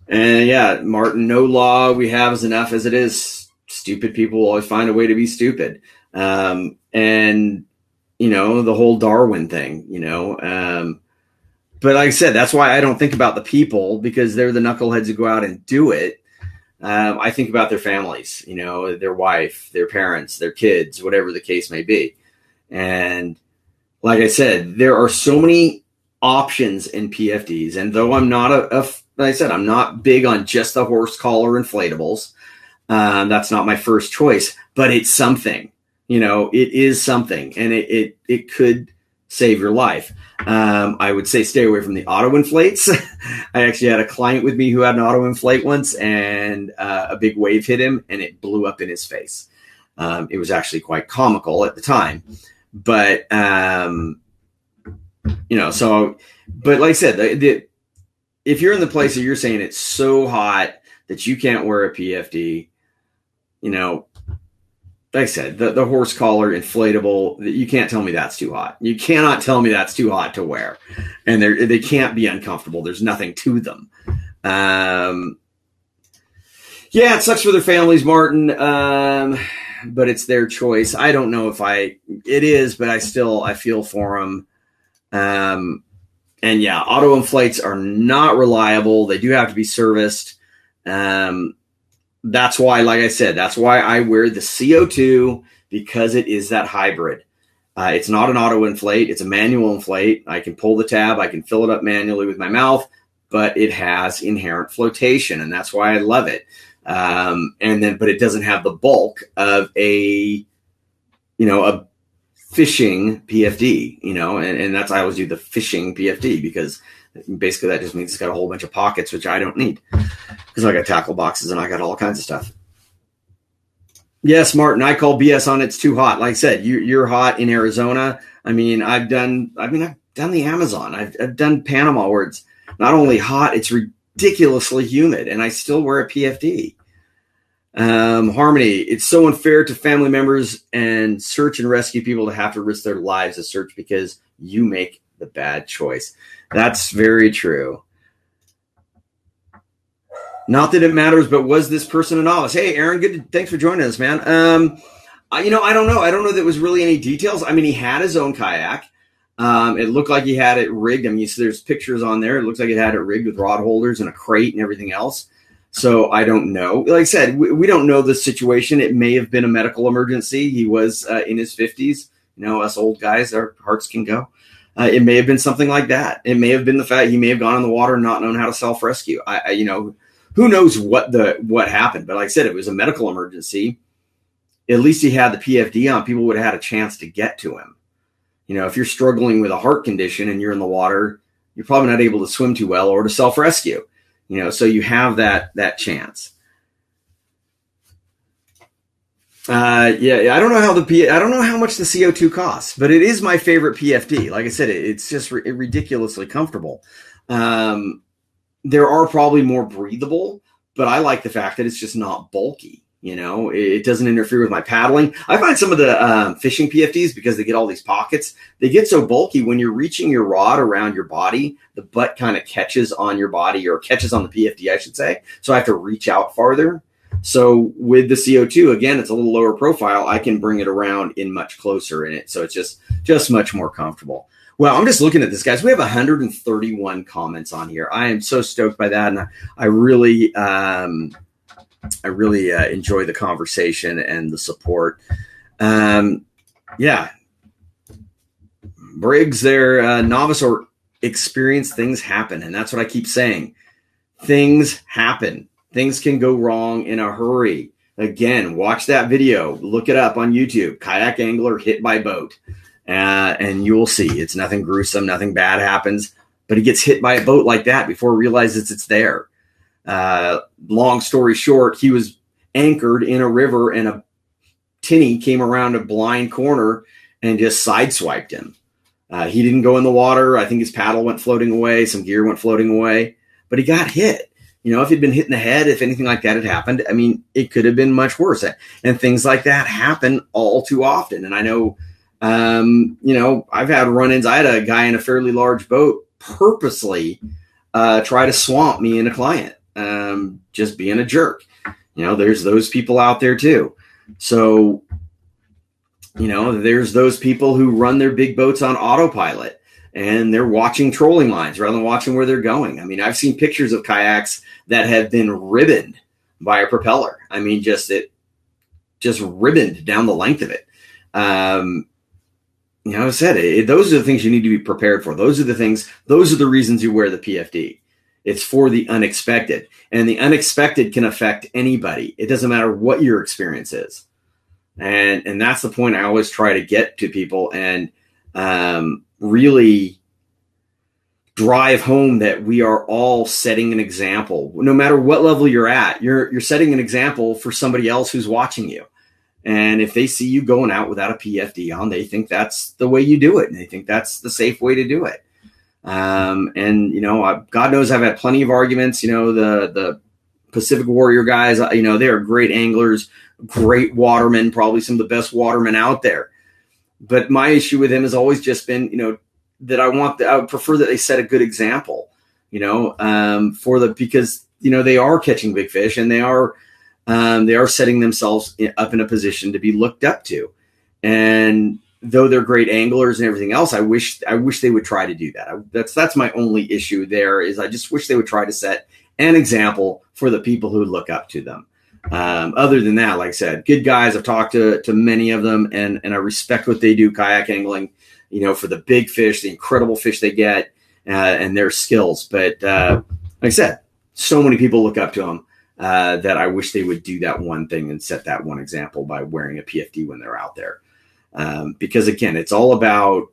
no law we have is enough as it is. stupid people will always find a way to be stupid. And, you know, the whole Darwin thing, you know, but like I said, that's why I don't think about the people, because they're the knuckleheads who go out and do it. I think about their families, you know, their wife, their parents, their kids, whatever the case may be. And like I said, there are so many options in PFDs. And though I'm not like I said, I'm not big on just the horse collar inflatables. That's not my first choice, but it's something, you know, it is something, and it could save your life. I would say stay away from the auto inflates. I actually had a client with me who had an auto inflate once, and a big wave hit him and it blew up in his face. It was actually quite comical at the time, but, you know, so, but like I said, if you're in the place that you're saying it's so hot that you can't wear a PFD, you know, like I said, the horse collar inflatable, you can't tell me that's too hot. You cannot tell me that's too hot to wear. And they can't be uncomfortable. There's nothing to them. Yeah, it sucks for their families, Martin. But it's their choice. I don't know if it is, but I feel for them. And yeah, auto inflates are not reliable. They do have to be serviced. That's why, like I said, that's why I wear the CO2, because it is that hybrid. It's not an auto inflate. It's a manual inflate. I can pull the tab. I can fill it up manually with my mouth, but it has inherent flotation, and that's why I love it. But it doesn't have the bulk of a fishing PFD, you know, and that's, I always do the fishing PFD, because basically that just means it's got a whole bunch of pockets, which I don't need, because I got tackle boxes and I got all kinds of stuff. Yes, Martin, I call BS on it's too hot. Like I said, you're hot in Arizona. I mean, I've done the Amazon. I've done Panama, where it's not only hot, it's ridiculously humid, and I still wear a PFD. Harmony, it's so unfair to family members and search and rescue people to have to risk their lives to search because you make the bad choice. That's very true. Not that it matters, but was this person a novice? Hey, Aaron, thanks for joining us, man. I don't know. I don't know that there was really any details. I mean, he had his own kayak. It looked like he had it rigged. I mean, there's pictures on there. It looks like it had it rigged with rod holders and a crate and everything else. So I don't know. Like I said, we don't know the situation. It may have been a medical emergency. He was in his 50s. You know, us old guys, our hearts can go. It may have been something like that. It may have been the fact he may have gone in the water and not known how to self-rescue. Who knows what happened? But like I said, it was a medical emergency. At least he had the PFD on. People would have had a chance to get to him. You know, if you're struggling with a heart condition and you're in the water, you're probably not able to swim too well or to self-rescue. You know, so you have that chance. I don't know how much the CO2 costs, but it is my favorite PFD. Like I said, it's just ridiculously comfortable. There are probably more breathable, but I like the fact that it's just not bulky. You know, it doesn't interfere with my paddling. I find some of the fishing PFDs, because they get all these pockets, they get so bulky when you're reaching your rod around your body, the butt kind of catches on your body, or catches on the PFD, I should say. So I have to reach out farther. So with the CO2, again, it's a little lower profile. I can bring it around in much closer in it. So it's just much more comfortable. Well, I'm just looking at this, guys. We have 131 comments on here. I am so stoked by that. And I really enjoy the conversation and the support. Briggs, they're novice or experienced, things happen. And that's what I keep saying. Things happen. Things can go wrong in a hurry. Again, watch that video. Look it up on YouTube. Kayak angler hit by boat. And you will see it's nothing gruesome. Nothing bad happens. But he gets hit by a boat like that before he realizes it's there. Long story short, he was anchored in a river, and a tinny came around a blind corner and just sideswiped him. He didn't go in the water. I think his paddle went floating away. Some gear went floating away, but he got hit. You know, if he'd been hit in the head, if anything like that had happened, I mean, it could have been much worse. And things like that happen all too often. And I know, I've had run-ins. I had a guy in a fairly large boat purposely try to swamp me and a client, just being a jerk. There's those people out there too. So, there's those people who run their big boats on autopilot and they're watching trolling lines rather than watching where they're going. I mean, I've seen pictures of kayaks that have been ribboned by a propeller. I mean, just ribboned down the length of it. I said, those are the things you need to be prepared for. Those are the reasons you wear the PFD. It's for the unexpected, and the unexpected can affect anybody. It doesn't matter what your experience is. And that's the point I always try to get to people, and really drive home that we are all setting an example. No matter what level you're at, you're setting an example for somebody else who's watching you. And if they see you going out without a PFD on, they think that's the way you do it. And they think that's the safe way to do it. God knows I've had plenty of arguments. The Pacific Warrior guys, they are great anglers, great watermen, probably some of the best watermen out there. But my issue with him has always just been, that I would prefer that they set a good example, because they are catching big fish, and they are setting themselves up in a position to be looked up to. And though they're great anglers and everything else, I wish they would try to do that. That's my only issue there, is I just wish they would try to set an example for the people who look up to them. Other than that, like I said, good guys. I've talked to many of them, and I respect what they do, kayak angling, for the big fish, the incredible fish they get, and their skills. But like I said, so many people look up to them that I wish they would do that one thing and set that one example by wearing a PFD when they're out there. Because again, it's all about,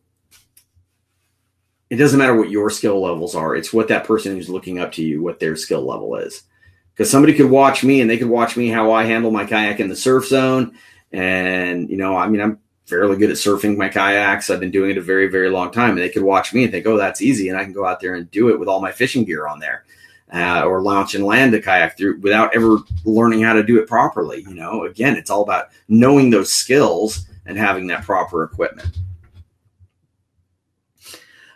it doesn't matter what your skill levels are. It's what that person who's looking up to you, what their skill level is. Because somebody could watch me, and they could watch me how I handle my kayak in the surf zone. And, I'm fairly good at surfing my kayaks. I've been doing it a very, very long time. And they could watch me and think, oh, that's easy. And I can go out there and do it with all my fishing gear on there. Or launch and land a kayak through without ever learning how to do it properly. Again, it's all about knowing those skills and having that proper equipment.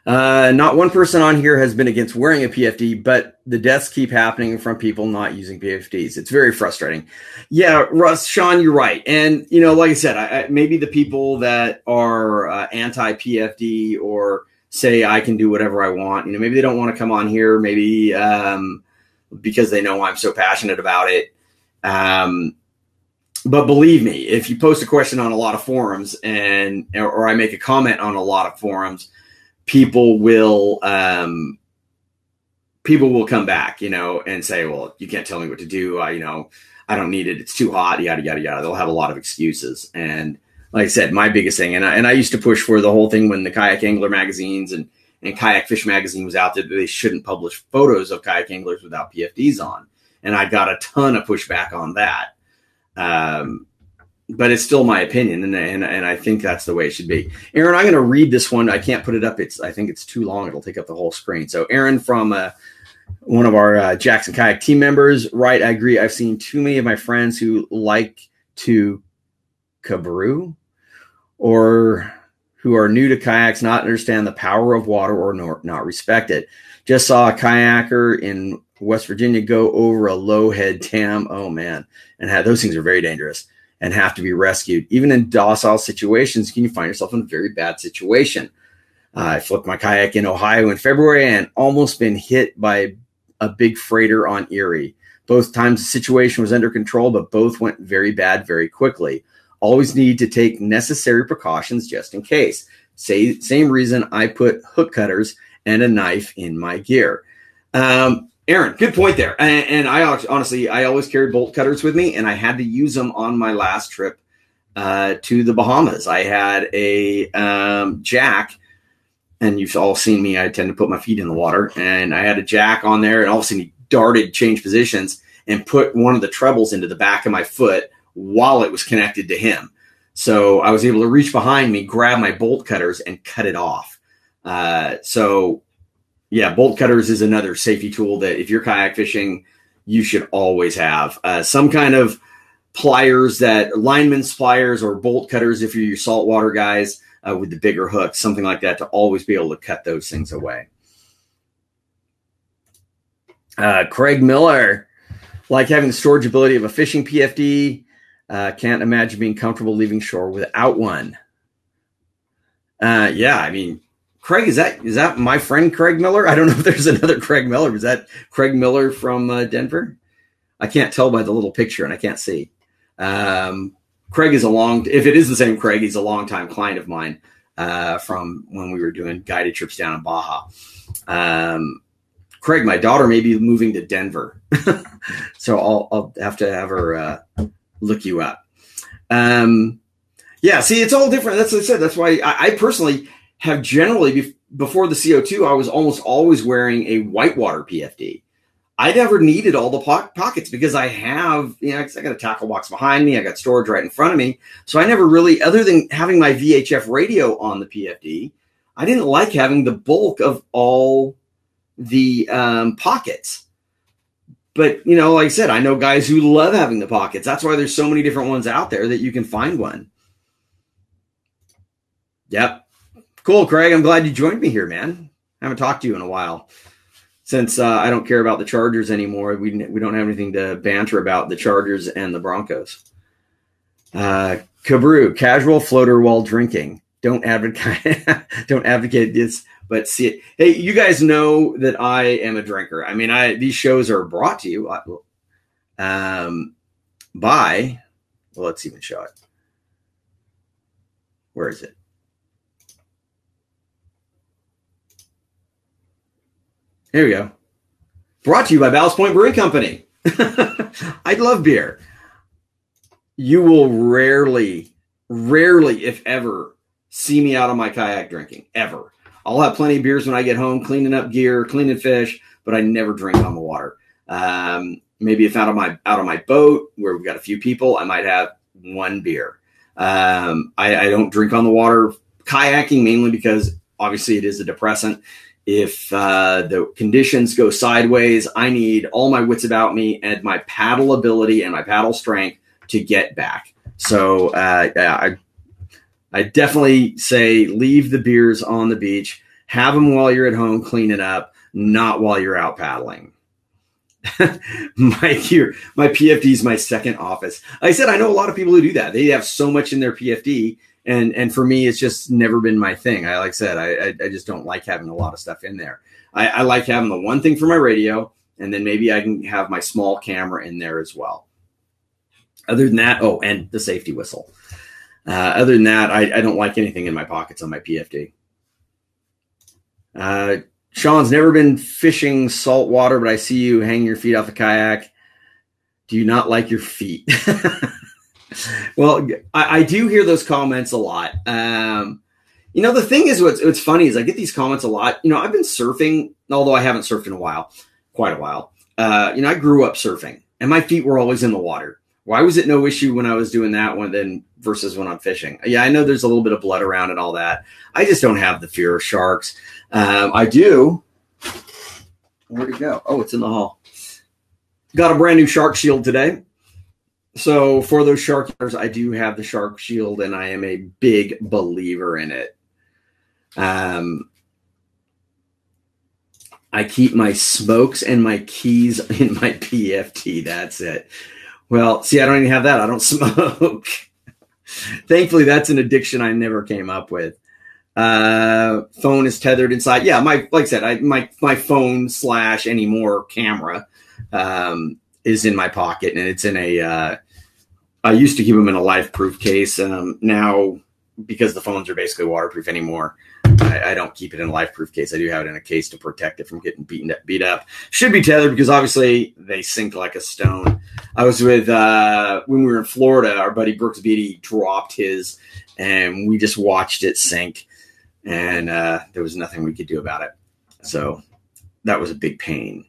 Not one person on here has been against wearing a PFD, but the deaths keep happening from people not using PFDs. It's very frustrating. Yeah, Russ, Sean, you're right. And, like I said, maybe the people that are anti-PFD or say I can do whatever I want, maybe they don't want to come on here, maybe because they know I'm so passionate about it. But believe me, if you post a question on a lot of forums or I make a comment on a lot of forums, people will come back, and say, well, you can't tell me what to do. I don't need it. It's too hot, yada, yada, yada. They'll have a lot of excuses. And like I said, my biggest thing, and I used to push for the whole thing when the Kayak Angler magazines and Kayak Fish magazine was out there, that they shouldn't publish photos of kayak anglers without PFDs on. And I got a ton of pushback on that. But it's still my opinion, and I think that's the way it should be. Aaron, I'm going to read this one. I can't put it up. I think it's too long. It'll take up the whole screen. So Aaron from one of our Jackson Kayak team members, right? I agree. I've seen too many of my friends who like to cabaroo or who are new to kayaks not understand the power of water or not respect it. Just saw a kayaker in West Virginia go over a low head tam. Oh, man. And those things are very dangerous and have to be rescued. Even in docile situations, can you find yourself in a very bad situation? I flipped my kayak in Ohio in February and almost been hit by a big freighter on Erie. Both times the situation was under control, but both went very bad very quickly. Always need to take necessary precautions just in case. Same reason I put hook cutters and a knife in my gear. Aaron, good point there. And I honestly, I always carried bolt cutters with me, and I had to use them on my last trip to the Bahamas. I had a jack, and you've all seen me. I tend to put my feet in the water, and I had a jack on there, and all of a sudden he darted, changed positions, and put one of the trebles into the back of my foot while it was connected to him. So I was able to reach behind me, grab my bolt cutters, and cut it off. Yeah, bolt cutters is another safety tool that if you're kayak fishing, you should always have. Some kind of pliers, that lineman's pliers or bolt cutters if you're your saltwater guys with the bigger hooks, something like that, to always be able to cut those things away. Craig Miller Like having the storage ability of a fishing PFD. Can't imagine being comfortable leaving shore without one. Yeah, I mean, Craig, is that my friend Craig Miller? I don't know if there's another Craig Miller. Was that Craig Miller from Denver? I can't tell by the little picture, and I can't see. Craig is if it is the same Craig, he's a longtime client of mine from when we were doing guided trips down in Baja. Craig, my daughter may be moving to Denver, so I'll have to have her look you up. Yeah, see, it's all different. That's what I said. That's why I personally have generally, before the CO2, I was almost always wearing a whitewater PFD. I never needed all the pockets because I have, I got a tackle box behind me. I got storage right in front of me. So I never really, other than having my VHF radio on the PFD, I didn't like having the bulk of all the pockets. But, like I said, I know guys who love having the pockets. That's why there's so many different ones out there that you can find one. Yep. Cool, Craig. I'm glad you joined me here, man. I haven't talked to you in a while. Since I don't care about the Chargers anymore, we don't have anything to banter about the Chargers and the Broncos. Cabrew, casual floater while drinking. Don't advocate this, but see it. Hey, you guys know that I am a drinker. I mean, these shows are brought to you by. Well, let's even show it. Where is it? Here we go. Brought to you by Ballast Point Brewing Company. I love beer. You will rarely, if ever, see me out on my kayak drinking, ever. I'll have plenty of beers when I get home, cleaning up gear, cleaning fish, but I never drink on the water. Maybe if out on my boat where we've got a few people, I might have one beer. I don't drink on the water. Kayaking mainly because obviously it is a depressant. If the conditions go sideways, I need all my wits about me and my paddle ability and my paddle strength to get back. So I definitely say leave the beers on the beach. Have them while you're at home cleaning up, not while you're out paddling. My PFD is my second office. Like I said, I know a lot of people who do that. They have so much in their PFD. And for me, it's just never been my thing. I just don't like having a lot of stuff in there. I like having the one thing for my radio, and then maybe I can have my small camera in there as well. Other than that, and the safety whistle. Other than that, I don't like anything in my pockets on my PFD. Sean's never been fishing salt water, but I see you hanging your feet off a kayak. Do you not like your feet? Well, I do hear those comments a lot. The thing is, what's funny is I get these comments a lot. I've been surfing, although I haven't surfed in quite a while. I grew up surfing and my feet were always in the water. Why was it no issue when I was doing that one then versus when I'm fishing? Yeah, I know there's a little bit of blood around and all that. I just don't have the fear of sharks. I do. Where'd it go? Oh, it's in the hall. Got a brand new shark shield today. So for those shark eaters, I do have the shark shield, and I am a big believer in it. I keep my smokes and my keys in my PFT. That's it. Well, see, I don't even have that. I don't smoke. Thankfully, that's an addiction I never came up with. Phone is tethered inside. Yeah, like I said, my phone / any more camera is in my pocket, and it's in a. I used to keep them in a life-proof case. Now, because the phones are basically waterproof anymore, I don't keep it in a life-proof case. I do have it in a case to protect it from getting beat up. Should be tethered because obviously they sink like a stone. I was with when we were in Florida. Our buddy Brooks Beatty dropped his, and we just watched it sink, and there was nothing we could do about it. So that was a big pain.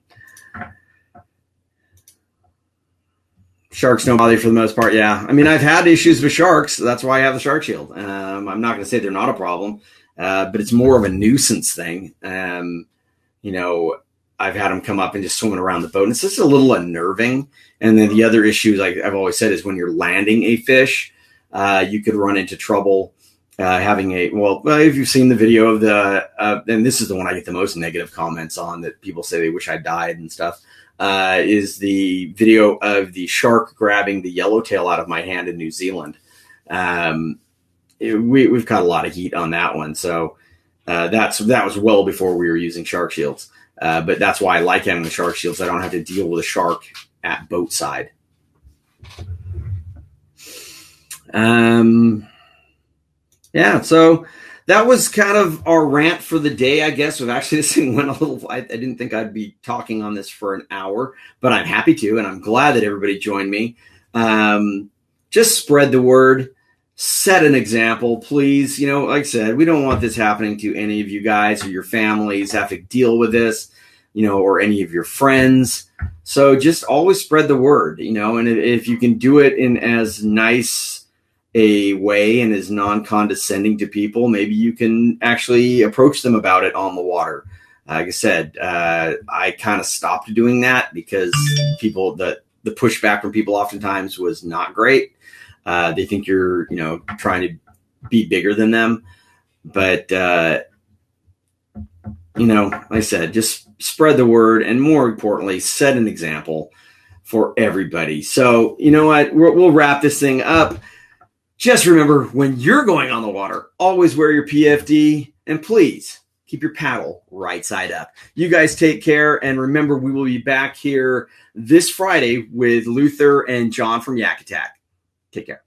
Sharks don't bother you for the most part. Yeah. I mean, I've had issues with sharks. That's why I have the shark shield. I'm not going to say they're not a problem, but it's more of a nuisance thing. I've had them come up and just swimming around the boat. And it's just a little unnerving. And then the other issue, like I've always said, is when you're landing a fish, you could run into trouble having if you've seen the video of and this is the one I get the most negative comments on, that people say they wish I died and stuff, is the video of the shark grabbing the yellowtail out of my hand in New Zealand. We've caught a lot of heat on that one. So that was well before we were using shark shields. But that's why I like having the shark shields. I don't have to deal with a shark at boat side. Yeah, so that was kind of our rant for the day, I guess. Actually, this thing went a little, I didn't think I'd be talking on this for an hour, but I'm happy to, and I'm glad that everybody joined me. Just spread the word, set an example, please. Like I said, we don't want this happening to any of you guys or your families have to deal with this, or any of your friends. So just always spread the word, and if you can do it in as nice a way and is non-condescending to people, maybe you can actually approach them about it on the water. Like I said, I kind of stopped doing that because the pushback from people oftentimes was not great. They think you're, trying to be bigger than them. But, like I said, just spread the word, and more importantly, set an example for everybody. So, you know what? We'll wrap this thing up. Just remember, when you're going on the water, always wear your PFD, and please keep your paddle right side up. You guys take care, and remember, we will be back here this Friday with Luther and John from Yak Attack. Take care.